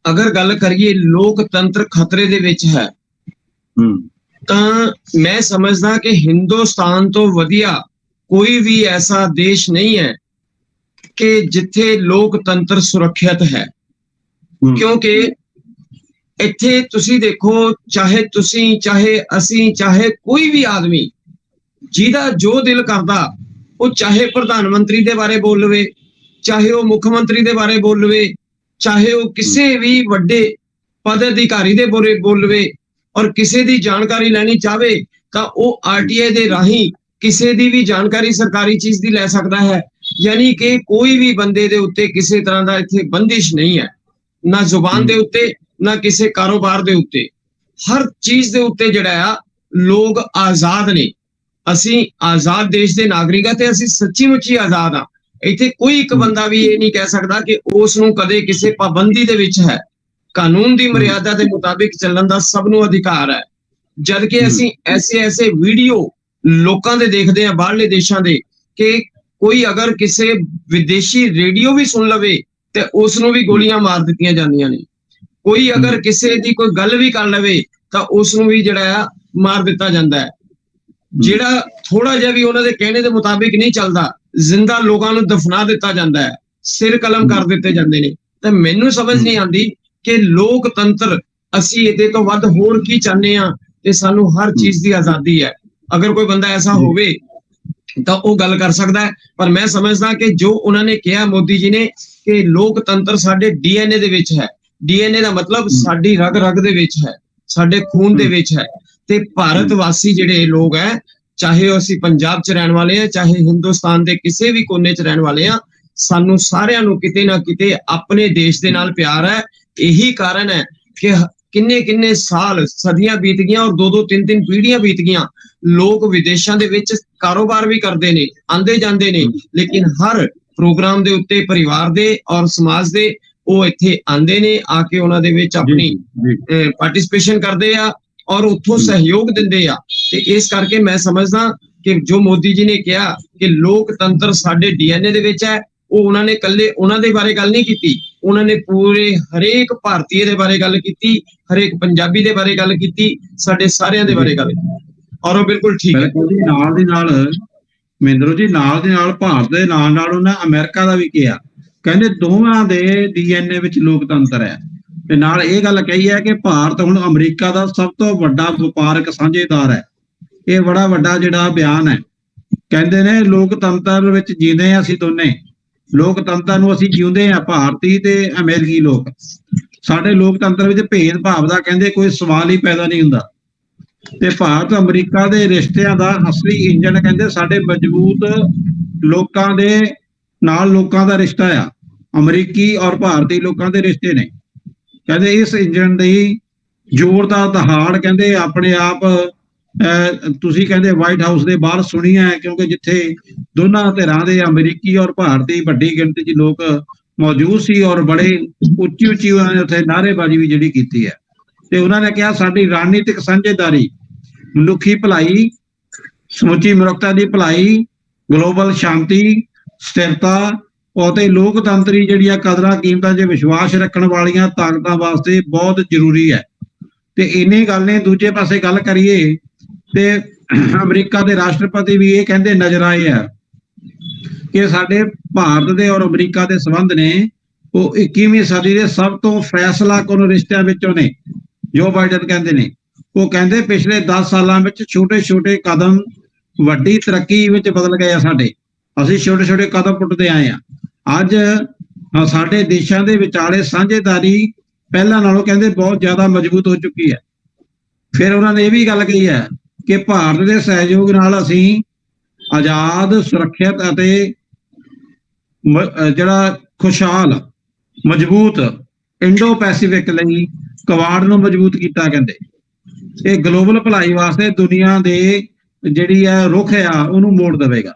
ਅਗਰ ਗੱਲ ਕਰੀਏ ਲੋਕਤੰਤਰ ਖਤਰੇ ਦੇ ਵਿੱਚ ਹੈ ਤਾਂ ਮੈਂ ਸਮਝਦਾ ਕਿ ਹਿੰਦੁਸਤਾਨ ਤੋਂ ਵਧੀਆ ਕੋਈ ਵੀ ਐਸਾ ਦੇਸ਼ ਨਹੀਂ ਹੈ ਕਿ ਜਿੱਥੇ ਲੋਕਤੰਤਰ ਸੁਰੱਖਿਅਤ ਹੈ। ਕਿਉਂਕਿ ਇੱਥੇ ਤੁਸੀਂ ਦੇਖੋ, ਚਾਹੇ ਤੁਸੀਂ, ਚਾਹੇ ਅਸੀਂ, ਚਾਹੇ ਕੋਈ ਵੀ ਆਦਮੀ ਜਿਹਦਾ ਜੋ ਦਿਲ ਕਰਦਾ ਉਹ ਚਾਹੇ ਪ੍ਰਧਾਨ ਮੰਤਰੀ ਦੇ ਬਾਰੇ ਬੋਲ ਲਵੇ, ਚਾਹੇ ਉਹ ਮੁੱਖ ਮੰਤਰੀ ਦੇ ਬਾਰੇ ਬੋਲ ਲਵੇ, ਚਾਹੇ ਉਹ ਕਿਸੇ ਵੀ ਵੱਡੇ ਪਦ ਅਧਿਕਾਰੀ ਦੇ ਬਾਰੇ ਬੋਲ ਲਵੇ, ਔਰ ਕਿਸੇ ਦੀ ਜਾਣਕਾਰੀ ਲੈਣੀ ਚਾਹਵੇ ਤਾਂ ਉਹ RTI ਦੇ ਰਾਹੀਂ ਕਿਸੇ ਦੀ ਵੀ ਜਾਣਕਾਰੀ ਸਰਕਾਰੀ ਚੀਜ਼ ਦੀ ਲੈ ਸਕਦਾ ਹੈ। ਯਾਨੀ ਕਿ ਕੋਈ ਵੀ ਬੰਦੇ ਦੇ ਉੱਤੇ ਕਿਸੇ ਤਰ੍ਹਾਂ ਦਾ ਇੱਥੇ ਬੰਦਿਸ਼ ਨਹੀਂ ਹੈ, ਨਾ ਜ਼ੁਬਾਨ ਦੇ ਉੱਤੇ, ਨਾ ਕਿਸੇ ਕਾਰੋਬਾਰ ਦੇ ਉੱਤੇ। ਹਰ ਚੀਜ਼ ਦੇ ਉੱਤੇ ਜਿਹੜਾ ਆ ਲੋਕ ਆਜ਼ਾਦ ਨੇ। ਅਸੀਂ ਆਜ਼ਾਦ ਦੇਸ਼ ਦੇ ਨਾਗਰਿਕ ਆ ਤੇ ਅਸੀਂ ਸੱਚੀ ਮੁੱਚੀ ਆਜ਼ਾਦ ਆ। ਇੱਥੇ ਕੋਈ ਇੱਕ ਬੰਦਾ ਵੀ ਇਹ ਨਹੀਂ ਕਹਿ ਸਕਦਾ ਕਿ ਉਸ ਨੂੰ ਕਦੇ ਕਿਸੇ ਪਾਬੰਦੀ ਦੇ ਵਿੱਚ ਹੈ। ਕਾਨੂੰਨ ਦੀ ਮਰਿਆਦਾ ਦੇ ਮੁਤਾਬਿਕ ਚੱਲਣ ਦਾ ਸਭ ਨੂੰ ਅਧਿਕਾਰ ਹੈ। ਜਦ ਕਿ ਅਸੀਂ ਐਸੇ ਵੀਡੀਓ ਲੋਕਾਂ ਦੇ ਦੇਖਦੇ ਆ ਬਾਹਰਲੇ ਦੇਸ਼ਾਂ ਦੇ ਕਿ ਕੋਈ ਅਗਰ ਕਿਸੇ ਵਿਦੇਸ਼ੀ ਰੇਡੀਓ ਵੀ ਸੁਣ ਲਵੇ ਤੇ ਉਸ ਨੂੰ ਵੀ ਗੋਲੀਆਂ ਮਾਰ ਦਿੱਤੀਆਂ ਜਾਂਦੀਆਂ ਨੇ। ਕੋਈ ਅਗਰ ਕਿਸੇ ਦੀ ਕੋਈ ਗੱਲ ਵੀ ਕਰ ਲਵੇ ਤਾਂ ਉਸ ਨੂੰ ਵੀ ਜਿਹੜਾ ਆ ਮਾਰ ਦਿੱਤਾ ਜਾਂਦਾ ਹੈ। ਜਿਹੜਾ ਥੋੜਾ ਜਿਹਾ ਵੀ ਉਹਨਾਂ ਦੇ ਕਹਿਣੇ ਦੇ ਮੁਤਾਬਿਕ ਨਹੀਂ ਚੱਲਦਾ, ਜ਼ਿੰਦਾ ਲੋਕਾਂ ਨੂੰ ਦਫਨਾ ਦਿੱਤਾ ਜਾਂਦਾ ਹੈ, ਸਿਰ ਕਲਮ ਕਰ ਦਿੱਤੇ ਜਾਂਦੇ ਨੇ। ਤਾਂ ਮੈਨੂੰ ਸਮਝ ਨਹੀਂ ਆਉਂਦੀ ਕਿ ਲੋਕਤੰਤਰ ਅਸੀਂ ਇਹਦੇ ਤੋਂ ਵੱਧ ਹੋਰ ਕੀ ਚਾਹੁੰਦੇ ਆ, ਤੇ ਸਾਨੂੰ ਹਰ ਚੀਜ਼ ਦੀ ਆਜ਼ਾਦੀ ਹੈ। ਅਗਰ ਕੋਈ ਬੰਦਾ ਐਸਾ ਹੋਵੇ ਤਾਂ ਉਹ ਗੱਲ ਕਰ ਸਕਦਾ ਹੈ, ਪਰ ਮੈਂ ਸਮਝਦਾ ਕਿ ਜੋ ਉਹਨਾਂ ਨੇ ਕਿਹਾ ਮੋਦੀ ਜੀ ਨੇ ਕਿ ਲੋਕਤੰਤਰ ਸਾਡੇ DNA ਦੇ ਵਿੱਚ ਹੈ। DNA ਦਾ ਮਤਲਬ ਸਾਡੀ ਰਗ ਰਗ ਦੇ ਵਿੱਚ ਹੈ, ਸਾਡੇ ਖੂਨ ਦੇ ਵਿੱਚ ਹੈ। ਤੇ ਭਾਰਤ ਵਾਸੀ ਜਿਹੜੇ ਲੋਕ ਹੈ, ਚਾਹੇ ਅਸੀਂ ਪੰਜਾਬ 'ਚ ਰਹਿਣ ਵਾਲੇ ਆ, ਚਾਹੇ ਹਿੰਦੁਸਤਾਨ ਦੇ ਕਿਸੇ ਵੀ ਕੋਨੇ 'ਚ ਰਹਿਣ ਵਾਲੇ ਆ, ਸਾਨੂੰ ਸਾਰਿਆਂ ਨੂੰ ਕਿਤੇ ਨਾ ਕਿਤੇ ਆਪਣੇ ਦੇਸ਼ ਦੇ ਨਾਲ ਪਿਆਰ ਹੈ। ਇਹੀ ਕਾਰਨ ਹੈ ਕਿ ਕਿੰਨੇ ਕਿੰਨੇ ਸਾਲ, ਸਦੀਆਂ ਬੀਤ ਗਈਆਂ ਔਰ 2-2 3-3 ਪੀੜ੍ਹੀਆਂ ਬੀਤ ਗਈਆਂ। ਲੋਕ ਵਿਦੇਸ਼ਾਂ ਦੇ ਵਿੱਚ ਕਾਰੋਬਾਰ ਵੀ ਕਰਦੇ ਨੇ, ਆਂਦੇ ਜਾਂਦੇ ਨੇ, ਲੇਕਿਨ ਹਰ ਪ੍ਰੋਗਰਾਮ ਦੇ ਉੱਤੇ ਪਰਿਵਾਰ ਦੇ ਔਰ ਸਮਾਜ ਦੇ ਉਹ ਇੱਥੇ ਆਂਦੇ ਨੇ, ਆ ਕੇ ਉਹਨਾਂ ਦੇ ਵਿੱਚ ਆਪਣੀ ਪਾਰਟਿਸਿਪੇਸ਼ਨ ਕਰਦੇ ਆ ਔਰ ਉੱਥੋਂ ਸਹਿਯੋਗ ਦਿੰਦੇ ਆ। ਤੇ ਇਸ ਕਰਕੇ ਮੈਂ ਸਮਝਦਾ ਕਿ ਜੋ ਮੋਦੀ ਜੀ ਨੇ ਕਿਹਾ ਕਿ ਲੋਕਤੰਤਰ ਸਾਡੇ DNA ਦੇ ਵਿੱਚ ਹੈ, ਉਹ ਉਹਨਾਂ ਨੇ ਇਕੱਲੇ ਉਹਨਾਂ ਦੇ ਬਾਰੇ ਗੱਲ ਨਹੀਂ ਕੀਤੀ, ਉਹਨਾਂ ਨੇ ਪੂਰੇ ਹਰੇਕ ਭਾਰਤੀ ਦੇ ਬਾਰੇ ਗੱਲ ਕੀਤੀ, ਹਰੇਕ ਪੰਜਾਬੀ ਦੇ ਬਾਰੇ ਗੱਲ ਕੀਤੀ, ਸਾਡੇ ਸਾਰਿਆਂ ਦੇ ਬਾਰੇ ਗੱਲ ਕੀਤੀ ਔਰ ਉਹ ਬਿਲਕੁਲ ਠੀਕ ਹੈ। ਨਾਲ ਦੀ ਨਾਲ ਮਹਿੰਦਰ ਜੀ, ਨਾਲ ਦੀ ਨਾਲ ਭਾਰਤ ਦੇ ਨਾਲ ਨਾਲ ਉਹਨਾਂ ਅਮਰੀਕਾ ਦਾ ਵੀ ਕਿਹਾ, ਕਹਿੰਦੇ ਦੋਵਾਂ ਦੇ DNA ਵਿੱਚ ਲੋਕਤੰਤਰ ਹੈ। ਤੇ ਨਾਲ ਇਹ ਗੱਲ ਕਹੀ ਹੈ ਕਿ ਭਾਰਤ ਹੁਣ ਅਮਰੀਕਾ ਦਾ ਸਭ ਤੋਂ ਵੱਡਾ ਵਪਾਰਕ ਸਾਂਝੇਦਾਰ ਹੈ। ਇਹ ਬੜਾ ਵੱਡਾ ਜਿਹੜਾ ਬਿਆਨ ਹੈ। ਕਹਿੰਦੇ ਨੇ ਲੋਕਤੰਤਰ ਵਿੱਚ ਜੀਂਦੇ ਹਾਂ ਅਸੀਂ ਦੋਨੇ, ਲੋਕਤੰਤਰ ਨੂੰ ਅਸੀਂ ਜਿਉਂਦੇ ਹਾਂ, ਭਾਰਤੀ ਤੇ ਅਮਰੀਕੀ ਲੋਕ। ਸਾਡੇ ਲੋਕਤੰਤਰ ਵਿੱਚ ਭੇਦਭਾਵ ਦਾ ਕਹਿੰਦੇ ਕੋਈ ਸਵਾਲ ਹੀ ਪੈਦਾ ਨਹੀਂ ਹੁੰਦਾ। ਤੇ ਭਾਰਤ ਅਮਰੀਕਾ ਦੇ ਰਿਸ਼ਤਿਆਂ ਦਾ ਅਸਲੀ ਇੰਜਣ ਕਹਿੰਦੇ ਸਾਡੇ ਮਜ਼ਬੂਤ ਲੋਕਾਂ ਦੇ ਨਾਲ ਲੋਕਾਂ ਦਾ ਰਿਸ਼ਤਾ ਆ। ਅਮਰੀਕੀ ਔਰ ਭਾਰਤੀ ਲੋਕਾਂ ਦੇ ਰਿਸ਼ਤੇ ਨੇ। ਕਹਿੰਦੇ ਇਸ ਇੰਜਣ ਦੀ ਜ਼ੋਰ ਦਾ ਦਹਾੜ ਕਹਿੰਦੇ ਆਪਣੇ ਆਪ ਤੁਸੀਂ ਕਹਿੰਦੇ ਵਾਈਟ ਹਾਊਸ ਦੇ ਬਾਹਰ ਸੁਣੀ ਹੈ, ਕਿਉਂਕਿ ਜਿੱਥੇ ਦੋਨਾਂ ਧਿਰਾਂ ਦੇ ਅਮਰੀਕੀ ਔਰ ਭਾਰਤੀ ਵੱਡੀ ਗਿਣਤੀ 'ਚ ਲੋਕ ਮੌਜੂਦ ਸੀ ਔਰ ਬੜੇ ਉੱਚੀ ਉੱਚੀ ਉਹਨਾਂ ਨੇ ਉੱਥੇ ਨਾਅਰੇਬਾਜ਼ੀ ਵੀ ਜਿਹੜੀ ਕੀਤੀ ਹੈ। ਤੇ ਉਹਨਾਂ ਨੇ ਕਿਹਾ ਸਾਡੀ ਰਣਨੀਤਿਕ ਸਾਂਝੇਦਾਰੀ, ਮਨੁੱਖੀ ਭਲਾਈ, ਸਮੁੱਚੀ ਮਨੁੱਖਤਾ ਦੀ ਭਲਾਈ, ਗਲੋਬਲ ਸ਼ਾਂਤੀ, ਸਥਿਰਤਾ ਅਤੇ ਲੋਕਤੰਤਰੀ ਜਿਹੜੀਆਂ ਕਦਰਾਂ ਕੀਮਤਾਂ 'ਚ ਵਿਸ਼ਵਾਸ ਰੱਖਣ ਵਾਲੀਆਂ ਤਾਕਤਾਂ ਵਾਸਤੇ ਬਹੁਤ ਜ਼ਰੂਰੀ ਹੈ। ਤੇ ਇੰਨੀ ਗੱਲ ਨੇ ਦੂਜੇ ਪਾਸੇ ਗੱਲ ਕਰੀਏ ਤੇ ਅਮਰੀਕਾ ਦੇ ਰਾਸ਼ਟਰਪਤੀ ਵੀ ਇਹ ਕਹਿੰਦੇ ਨਜ਼ਰ ਆਏ ਆ ਕਿ ਸਾਡੇ ਭਾਰਤ ਦੇ ਔਰ ਅਮਰੀਕਾ ਦੇ ਸੰਬੰਧ ਨੇ ਉਹ 21ਵੀਂ ਸਦੀ ਦੇ ਸਭ ਤੋਂ ਫੈਸਲਾਕੁਨ ਰਿਸ਼ਤਿਆਂ ਵਿੱਚੋਂ ਨੇ। ਜੋ ਬਾਈਡਨ ਕਹਿੰਦੇ ਨੇ, ਉਹ ਕਹਿੰਦੇ ਪਿਛਲੇ 10 ਸਾਲਾਂ ਵਿੱਚ ਛੋਟੇ ਛੋਟੇ ਕਦਮ ਵੱਡੀ ਤਰੱਕੀ ਵਿੱਚ ਬਦਲ ਗਏ ਆ ਸਾਡੇ। ਅਸੀਂ ਛੋਟੇ ਛੋਟੇ ਕਦਮ ਪੁੱਟਦੇ ਆਏ ਆ। ਅੱਜ ਸਾਡੇ ਦੇਸ਼ਾਂ ਦੇ ਵਿਚਾਲੇ ਸਾਂਝੇਦਾਰੀ ਪਹਿਲਾਂ ਨਾਲੋਂ ਕਹਿੰਦੇ ਬਹੁਤ ਜ਼ਿਆਦਾ ਮਜ਼ਬੂਤ ਹੋ ਚੁੱਕੀ ਹੈ। ਫਿਰ ਉਹਨਾਂ ਨੇ ਇਹ ਵੀ ਗੱਲ ਕਹੀ ਹੈ ਕਿ ਭਾਰਤ ਦੇ ਸਹਿਯੋਗ ਨਾਲ ਅਸੀਂ ਆਜ਼ਾਦ, ਸੁਰੱਖਿਅਤ ਅਤੇ ਜਿਹੜਾ ਖੁਸ਼ਹਾਲ, ਮਜ਼ਬੂਤ ਇੰਡੋ ਪੈਸੀਫਿਕ ਲਈ ਕਵਾੜ ਨੂੰ ਮਜ਼ਬੂਤ ਕੀਤਾ। ਕਹਿੰਦੇ ਇਹ ਗਲੋਬਲ ਭਲਾਈ ਵਾਸਤੇ ਦੁਨੀਆ ਦੇ ਜਿਹੜੀ ਹੈ ਰੁਖ ਆ ਉਹਨੂੰ ਮੋੜ ਦੇਵੇਗਾ।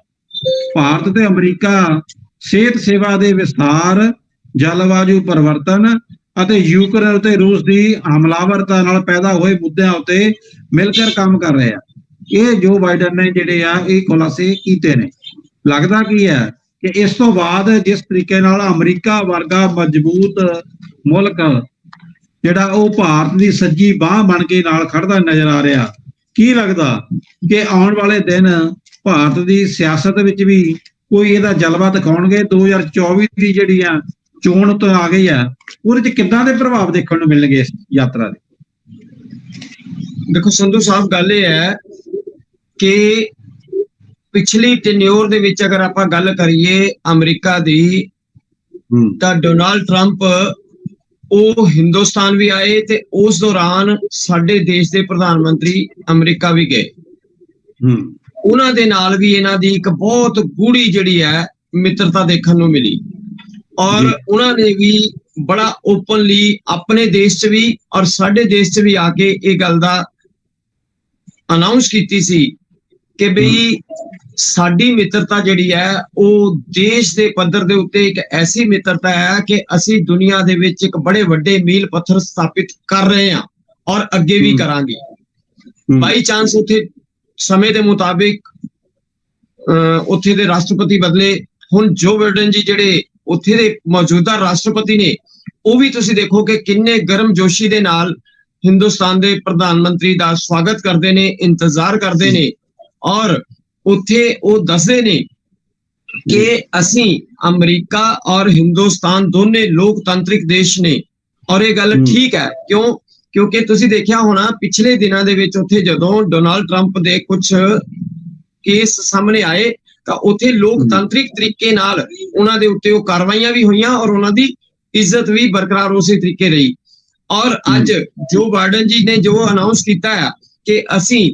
ਭਾਰਤ ਤੇ ਅਮਰੀਕਾ ਸਿਹਤ ਸੇਵਾ ਦੇ ਵਿਸਥਾਰ, ਜਲਵਾਯੂ ਪਰਿਵਰਤਨ ਅਤੇ ਯੂਕਰੇਨ ਅਤੇ ਰੂਸ ਦੀ ਹਮਲਾਵਰਤਾ ਨਾਲ ਪੈਦਾ ਹੋਏ ਮੁੱਦਿਆਂ ਉੱਤੇ ਮਿਲ ਕੇ ਕੰਮ ਕਰ ਰਹੇ ਆ। ਇਹ ਜੋ ਬਾਈਡਨ ਨੇ ਜਿਹੜੇ ਆ ਇਹ ਖੁਲਾਸੇ ਕੀਤੇ ਨੇ। ਲੱਗਦਾ ਕੀ ਹੈ ਕਿ ਇਸ ਤੋਂ ਬਾਅਦ ਜਿਸ ਤਰੀਕੇ ਨਾਲ ਅਮਰੀਕਾ ਵਰਗਾ ਮਜ਼ਬੂਤ ਮੁਲਕ ਜਿਹੜਾ ਉਹ ਭਾਰਤ ਦੀ ਸੱਜੀ ਬਾਂਹ ਬਣ ਕੇ ਨਾਲ ਖੜਦਾ ਨਜ਼ਰ ਆ ਰਿਹਾ, ਕੀ ਲੱਗਦਾ ਕਿ ਆਉਣ ਵਾਲੇ ਦਿਨ ਭਾਰਤ ਦੀ ਸਿਆਸਤ ਵਿੱਚ ਵੀ ਕੋਈ ਇਹਦਾ ਜਲਵਾ ਦਿਖਾਉਣਗੇ? 2024 ਦੀ ਜਿਹੜੀ ਆ ਚੋਣ ਤੋਂ ਆ ਗਈ ਆ, ਉਹਦੇ 'ਚ ਕਿੱਦਾਂ ਦੇ ਪ੍ਰਭਾਵ ਦੇਖਣ ਨੂੰ ਮਿਲਣਗੇ ਇਸ ਯਾਤਰਾ ਦੇ? ਦੇਖੋ ਸੰਧੂ ਸਾਹਿਬ, ਗੱਲ ਇਹ ਹੈ ਕਿ ਪਿਛਲੀ ਟੈਨਿਓਰ ਦੇ ਵਿੱਚ ਅਗਰ ਆਪਾਂ ਗੱਲ ਕਰੀਏ ਅਮਰੀਕਾ ਦੀ, ਤਾਂ ਡੋਨਾਲਡ ਟਰੰਪ ਉਹ ਹਿੰਦੁਸਤਾਨ ਵੀ ਆਏ ਤੇ ਉਸ ਦੌਰਾਨ ਸਾਡੇ ਦੇਸ਼ ਦੇ ਪ੍ਰਧਾਨ ਮੰਤਰੀ ਅਮਰੀਕਾ ਵੀ ਗਏ। ਉਹਨਾਂ ਦੇ ਨਾਲ ਵੀ ਇਹਨਾਂ ਦੀ ਇੱਕ ਬਹੁਤ ਗੂੜੀ ਜਿਹੜੀ ਹੈ ਮਿੱਤਰਤਾ ਦੇਖਣ ਨੂੰ ਮਿਲੀ ਔਰ ਉਹਨਾਂ ਨੇ ਵੀ ਬੜਾ ਓਪਨਲੀ ਆਪਣੇ ਦੇਸ਼ 'ਚ ਵੀ ਔਰ ਸਾਡੇ ਦੇਸ਼ 'ਚ ਵੀ ਆ ਕੇ ਇਹ ਗੱਲ ਦਾ ਅਨਾਉਂਸ ਕੀਤੀ ਸੀ ਕਿ ਬਈ ਸਾਡੀ ਮਿੱਤਰਤਾ ਜਿਹੜੀ ਹੈ ਉਹ ਦੇਸ਼ ਦੇ ਪੱਧਰ ਦੇ ਉੱਤੇ ਇੱਕ ਐਸੀ ਮਿੱਤਰਤਾ ਹੈ ਕਿ ਅਸੀਂ ਦੁਨੀਆ ਦੇ ਵਿੱਚ ਇੱਕ ਬੜੇ ਵੱਡੇ ਮੀਲ ਪੱਥਰ ਸਥਾਪਿਤ ਕਰ ਰਹੇ ਹਾਂ ਔਰ ਅੱਗੇ ਵੀ ਕਰਾਂਗੇ। ਬਾਈ ਚਾਂਸ ਉੱਥੇ ਸਮੇਂ ਦੇ ਮੁਤਾਬਿਕ ਉੱਥੇ ਦੇ ਰਾਸ਼ਟਰਪਤੀ ਬਦਲੇ। ਹੁਣ ਜੋ ਬਾਈਡਨ ਜੀ ਜਿਹੜੇ ਉੱਥੇ ਦੇ ਮੌਜੂਦਾ ਰਾਸ਼ਟਰਪਤੀ ਨੇ, ਉਹ ਵੀ ਤੁਸੀਂ ਦੇਖੋ ਕਿ ਕਿੰਨੇ ਗਰਮਜੋਸ਼ੀ ਦੇ ਨਾਲ ਹਿੰਦੁਸਤਾਨ ਦੇ ਪ੍ਰਧਾਨ ਮੰਤਰੀ ਦਾ ਸਵਾਗਤ ਕਰਦੇ ਨੇ, ਇੰਤਜ਼ਾਰ ਕਰਦੇ ਨੇ ਔਰ ਉੱਥੇ ਉਹ ਦੱਸਦੇ ਨੇ ਕਿ ਅਸੀਂ ਅਮਰੀਕਾ ਔਰ ਹਿੰਦੁਸਤਾਨ ਦੋਨੇ ਲੋਕਤੰਤਰਿਕ ਦੇਸ਼ ਨੇ ਔਰ ਇਹ ਗੱਲ ਠੀਕ ਹੈ। ਕਿਉਂਕਿ ਤੁਸੀਂ ਦੇਖਿਆ ਹੋਣਾ ਪਿਛਲੇ ਦਿਨਾਂ ਦੇ ਵਿੱਚ ਉੱਥੇ ਜਦੋਂ ਡੋਨਾਲਡ ਟਰੰਪ ਦੇ ਕੁਝ ਕੇਸ ਸਾਹਮਣੇ ਆਏ ਤਾਂ ਉੱਥੇ ਲੋਕਤੰਤਰਿਕ ਤਰੀਕੇ ਨਾਲ ਉਹਨਾਂ ਦੇ ਉੱਤੇ ਉਹ ਕਾਰਵਾਈਆਂ ਵੀ ਹੋਈਆਂ ਔਰ ਉਹਨਾਂ ਦੀ ਇੱਜ਼ਤ ਵੀ ਬਰਕਰਾਰ ਉਸੇ ਤਰੀਕੇ ਰਹੀ। ਔਰ ਅੱਜ ਜੋ ਬਾਈਡਨ ਜੀ ਨੇ ਜੋ ਅਨਾਉਂਸ ਕੀਤਾ ਹੈ ਕਿ ਅਸੀਂ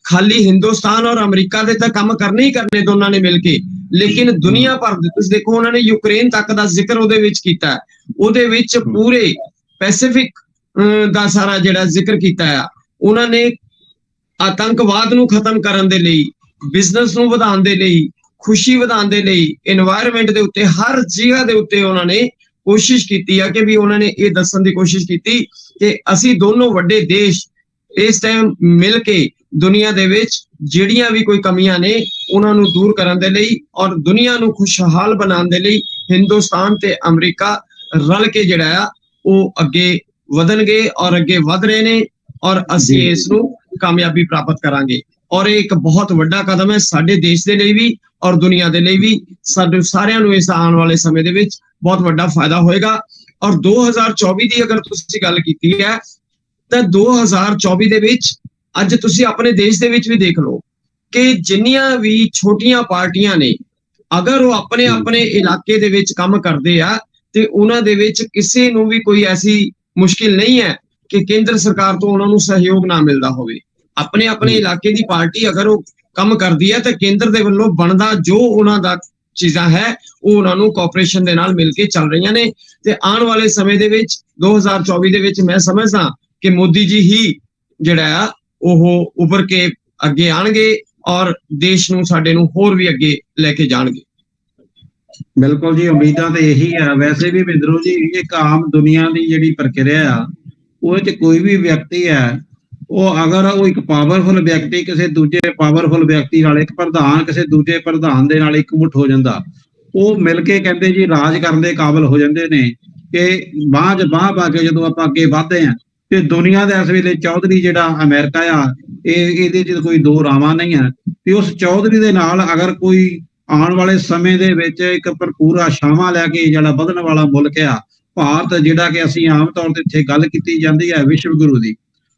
ਖਾਲੀ ਹਿੰਦੁਸਤਾਨ ਔਰ ਅਮਰੀਕਾ ਦੇ ਤਾਂ ਕੰਮ ਕਰਨੇ ਹੀ ਕਰਨੇ ਦੋਨਾਂ ਨੇ ਮਿਲ ਕੇ, ਲੇਕਿਨ ਦੁਨੀਆ ਭਰ ਦੇ ਤੁਸੀਂ ਦੇਖੋ ਉਹਨਾਂ ਨੇ ਯੂਕਰੇਨ ਤੱਕ ਦਾ ਜ਼ਿਕਰ ਉਹਦੇ ਵਿੱਚ ਕੀਤਾ ਹੈ, ਉਹਦੇ ਵਿੱਚ ਪੂਰੇ ਪੈਸੀਫਿਕ ਦਾ ਸਾਰਾ ਜਿਹੜਾ ਜ਼ਿਕਰ ਕੀਤਾ ਆ। ਉਹਨਾਂ ਨੇ ਆਤੰਕਵਾਦ ਨੂੰ ਖਤਮ ਕਰਨ ਦੇ ਲਈ, ਬਿਜ਼ਨਸ ਨੂੰ ਵਧਾਉਣ ਦੇ ਲਈ, ਖੁਸ਼ੀ ਵਧਾਉਣ ਦੇ ਲਈ, এনवायरमेंट ਦੇ ਉੱਤੇ ਹਰ ਜਗ੍ਹਾ ਦੇ ਉੱਤੇ ਉਹਨਾਂ ਨੇ ਕੋਸ਼ਿਸ਼ ਕੀਤੀ ਆ ਕਿ ਵੀ ਉਹਨਾਂ ਨੇ ਇਹ ਦੱਸਣ ਦੀ ਕੋਸ਼ਿਸ਼ ਕੀਤੀ ਕਿ ਅਸੀਂ ਦੋਨੋਂ ਵੱਡੇ ਦੇਸ਼ ਇਸ ਟਾਈਮ ਮਿਲ ਕੇ ਦੁਨੀਆ ਦੇ ਵਿੱਚ ਜਿਹੜੀਆਂ ਵੀ ਕੋਈ ਕਮੀਆਂ ਨੇ ਉਹਨਾਂ ਨੂੰ ਦੂਰ ਕਰਨ ਦੇ ਲਈ ਔਰ ਦੁਨੀਆ ਨੂੰ ਖੁਸ਼ਹਾਲ ਬਣਾਉਣ ਦੇ ਲਈ ਹਿੰਦੁਸਤਾਨ ਤੇ ਅਮਰੀਕਾ ਰਲ ਕੇ ਜਿਹੜਾ ਆ ਉਹ ਅੱਗੇ ਵਧਣਗੇ ਔਰ ਅੱਗੇ ਵਧ ਰਹੇ ਨੇ ਔਰ ਅਸੀਂ ਇਸ ਨੂੰ ਕਾਮਯਾਬੀ ਪ੍ਰਾਪਤ ਕਰਾਂਗੇ। ਔਰ ਇਹ ਇੱਕ ਬਹੁਤ ਵੱਡਾ ਕਦਮ ਹੈ ਸਾਡੇ ਦੇਸ਼ ਦੇ ਲਈ ਵੀ ਔਰ ਦੁਨੀਆ ਦੇ ਲਈ ਵੀ। ਸਾਡੇ ਸਾਰਿਆਂ ਨੂੰ ਇਸ ਆਉਣ ਵਾਲੇ ਸਮੇਂ ਦੇ ਵਿੱਚ ਬਹੁਤ ਵੱਡਾ ਫਾਇਦਾ ਹੋਏਗਾ। ਔਰ 2024 ਦੀ ਅਗਰ ਤੁਸੀਂ ਗੱਲ ਕੀਤੀ ਹੈ ਤਾਂ 2024 ਦੇ ਵਿੱਚ ਅੱਜ ਤੁਸੀਂ ਆਪਣੇ ਦੇਸ਼ ਦੇ ਵਿੱਚ ਵੀ ਦੇਖ ਲਓ ਕਿ ਜਿੰਨੀਆਂ ਵੀ ਛੋਟੀਆਂ ਪਾਰਟੀਆਂ ਨੇ ਅਗਰ ਉਹ ਆਪਣੇ ਆਪਣੇ ਇਲਾਕੇ ਦੇ ਵਿੱਚ ਕੰਮ ਕਰਦੇ ਆ ਤੇ ਉਹਨਾਂ ਦੇ ਵਿੱਚ ਕਿਸੇ ਨੂੰ ਵੀ ਕੋਈ ਐਸੀ ਮੁਸ਼ਕਿਲ ਨਹੀਂ ਹੈ ਕਿ ਕੇਂਦਰ ਸਰਕਾਰ ਤੋਂ ਉਹਨਾਂ ਨੂੰ ਸਹਿਯੋਗ ਨਾ ਮਿਲਦਾ ਹੋਵੇ। ਆਪਣੇ ਆਪਣੇ ਇਲਾਕੇ ਦੀ ਪਾਰਟੀ ਅਗਰ ਉਹ ਕੰਮ ਕਰਦੀ ਹੈ ਤਾਂ ਕੇਂਦਰ ਦੇ ਵੱਲੋਂ ਬਣਦਾ ਜੋ ਉਹਨਾਂ ਦਾ ਚੀਜ਼ਾਂ ਹੈ ਉਹ ਉਹਨਾਂ ਨੂੰ ਕੋਆਪਰੇਸ਼ਨ ਦੇ ਨਾਲ ਮਿਲ ਕੇ ਚੱਲ ਰਹੀਆਂ ਨੇ। ਤੇ ਆਉਣ ਵਾਲੇ ਸਮੇਂ ਦੇ ਵਿੱਚ 2024 ਦੇ ਵਿੱਚ ਮੈਂ ਸਮਝਦਾ ਕਿ ਮੋਦੀ ਜੀ ਹੀ ਜਿਹੜਾ ਆ ਉਹ ਉੱਭਰ ਕੇ ਅੱਗੇ ਆਣਗੇ ਔਰ ਦੇਸ਼ ਨੂੰ ਸਾਡੇ ਨੂੰ ਹੋਰ ਵੀ ਅੱਗੇ ਲੈ ਕੇ ਜਾਣਗੇ। ਬਿਲਕੁਲ ਜੀ, ਉਮੀਦਾਂ ਤੇ ਇਹੀ ਆ। ਵੈਸੇ ਵੀ ਮਿੰਦਰੂ ਜੀ ਇੱਕ ਆਮ ਦੁਨੀਆ ਦੀ ਜਿਹੜੀ ਪ੍ਰਕਿਰਿਆ ਆ ਉਹ ਚ ਕੋਈ ਵੀ ਵਿਅਕਤੀ ਹੈ ਉਹ ਅਗਰ ਉਹ ਇੱਕ ਪਾਵਰਫੁਲ ਵਿਅਕਤੀ ਕਿਸੇ ਦੂਜੇ ਪਾਵਰਫੁਲ ਵਿਅਕਤੀ ਨਾਲ, ਇੱਕ ਪ੍ਰਧਾਨ ਕਿਸੇ ਦੂਜੇ ਪ੍ਰਧਾਨ ਦੇ ਨਾਲ ਇਕਮੁੱਠ ਹੋ ਜਾਂਦਾ, ਉਹ ਮਿਲ ਕੇ ਕਹਿੰਦੇ ਜੀ ਰਾਜ ਕਰਨ ਦੇ ਕਾਬਿਲ ਹੋ ਜਾਂਦੇ ਨੇ ਕਿ ਬਾਂਹ 'ਚ ਬਾਂਹ ਪਾ ਕੇ ਜਦੋਂ ਆਪਾਂ ਅੱਗੇ ਵਧਦੇ ਹਾਂ। ਤੇ ਦੁਨੀਆ ਦੇ ਇਸ ਵੇਲੇ ਚੌਧਰੀ ਜਿਹੜਾ ਅਮਰੀਕਾ ਆ ਇਹਦੇ 'ਚ ਕੋਈ ਦੋ ਰਾਵਾਂ ਨਹੀਂ ਹੈ। ਤੇ ਉਸ ਚੌਧਰੀ ਦੇ ਨਾਲ ਅਗਰ ਕੋਈ ਆਉਣ ਵਾਲੇ ਸਮੇਂ ਦੇ ਵਿੱਚ ਇੱਕ ਭਰਪੂਰ ਆਸ਼ਾਵਾਂ ਲੈ ਕੇ ਜਿਹੜਾ ਵਧਣ ਵਾਲਾ ਮੁਲਕ ਆ ਭਾਰਤ, ਜਿਹੜਾ ਕਿ ਅਸੀਂ ਆਮ ਤੌਰ ਤੇ ਇੱਥੇ ਗੱਲ ਕੀਤੀ ਜਾਂਦੀ ਹੈ ਵਿਸ਼ਵ ਗੁਰੂ ਦੀ,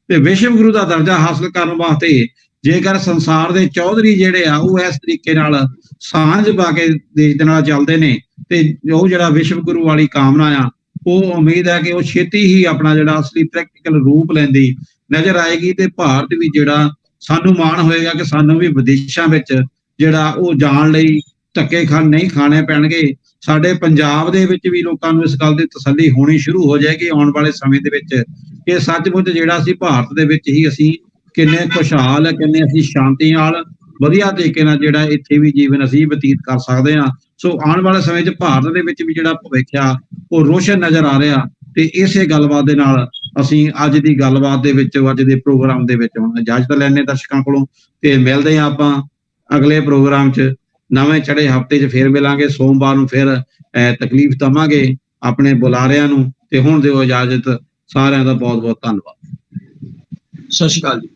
ਤੇ ਵਿਸ਼ਵ ਗੁਰੂ ਦਾ ਦਰਜਾ ਹਾਸਲ ਕਰਨ ਵਾਸਤੇ ਜੇਕਰ ਸੰਸਾਰ ਦੇ ਚੌਧਰੀ ਜਿਹੜੇ ਆ ਉਹ ਇਸ ਤਰੀਕੇ ਨਾਲ ਸਾਂਝ ਪਾ ਕੇ ਦੇਸ਼ ਦੇ ਨਾਲ ਚੱਲਦੇ ਨੇ ਤੇ ਉਹ ਜਿਹੜਾ ਵਿਸ਼ਵ ਗੁਰੂ ਵਾਲੀ ਕਾਮਨਾ ਆ ਉਹ ਉਮੀਦ ਹੈ ਕਿ ਉਹ ਛੇਤੀ ਹੀ ਆਪਣਾ ਜਿਹੜਾ ਅਸਲੀ ਪ੍ਰੈਕਟੀਕਲ ਰੂਪ ਲੈਂਦੀ ਨਜ਼ਰ ਆਏਗੀ। ਤੇ ਭਾਰਤ ਵੀ ਜਿਹੜਾ ਸਾਨੂੰ ਮਾਣ ਹੋਏਗਾ ਕਿ ਸਾਨੂੰ ਵੀ ਵਿਦੇਸ਼ਾਂ ਵਿੱਚ ਜਿਹੜਾ ਉਹ ਜਾਣ ਲਈ ਧੱਕੇ ਨਹੀਂ ਖਾਣੇ ਪੈਣਗੇ। ਸਾਡੇ ਪੰਜਾਬ ਦੇ ਵਿੱਚ ਵੀ ਲੋਕਾਂ ਨੂੰ ਇਸ ਗੱਲ ਦੀ ਤਸੱਲੀ ਹੋਣੀ ਸ਼ੁਰੂ ਹੋ ਜਾਏਗੀ ਆਉਣ ਵਾਲੇ ਸਮੇਂ ਦੇ ਵਿੱਚ ਕਿ ਸੱਚਮੁੱਚ ਜਿਹੜਾ ਅਸੀਂ ਭਾਰਤ ਦੇ ਵਿੱਚ ਹੀ ਅਸੀਂ ਕਿੰਨੇ ਖੁਸ਼ਹਾਲ, ਕਿੰਨੇ ਅਸੀਂ ਸ਼ਾਂਤੀ ਨਾਲ ਵਧੀਆ ਤਰੀਕੇ ਨਾਲ ਜਿਹੜਾ ਇੱਥੇ ਵੀ ਜੀਵਨ ਅਸੀਂ ਬਤੀਤ ਕਰ ਸਕਦੇ ਹਾਂ। ਸੋ ਆਉਣ ਵਾਲੇ ਸਮੇਂ 'ਚ ਭਾਰਤ ਦੇ ਵਿੱਚ ਵੀ ਜਿਹੜਾ ਭਵਿੱਖ ਆ ਉਹ ਰੋਸ਼ਨ ਨਜ਼ਰ ਆ ਰਿਹਾ। ਤੇ ਇਸੇ ਗੱਲਬਾਤ ਦੇ ਨਾਲ ਅਸੀਂ ਅੱਜ ਦੀ ਗੱਲਬਾਤ ਦੇ ਵਿੱਚ, ਅੱਜ ਦੇ ਪ੍ਰੋਗਰਾਮ ਦੇ ਵਿੱਚ ਹੁਣ ਇਜਾਜ਼ਤ ਲੈਣੇ ਦਰਸ਼ਕਾਂ ਕੋਲੋਂ ਤੇ ਮਿਲਦੇ ਹਾਂ ਆਪਾਂ ਅਗਲੇ ਪ੍ਰੋਗਰਾਮ 'ਚ ਨਵੇਂ ਚੜ੍ਹੇ ਹਫ਼ਤੇ 'ਚ ਫੇਰ ਮਿਲਾਂਗੇ। ਸੋਮਵਾਰ ਨੂੰ ਫਿਰ ਤਕਲੀਫ ਦਵਾਂਗੇ ਆਪਣੇ ਬੁਲਾਰਿਆਂ ਨੂੰ। ਤੇ ਹੁਣ ਦਿਓ ਇਜਾਜ਼ਤ। ਸਾਰਿਆਂ ਦਾ ਬਹੁਤ ਬਹੁਤ ਧੰਨਵਾਦ। ਸਤਿ ਸ਼੍ਰੀ ਅਕਾਲ ਜੀ।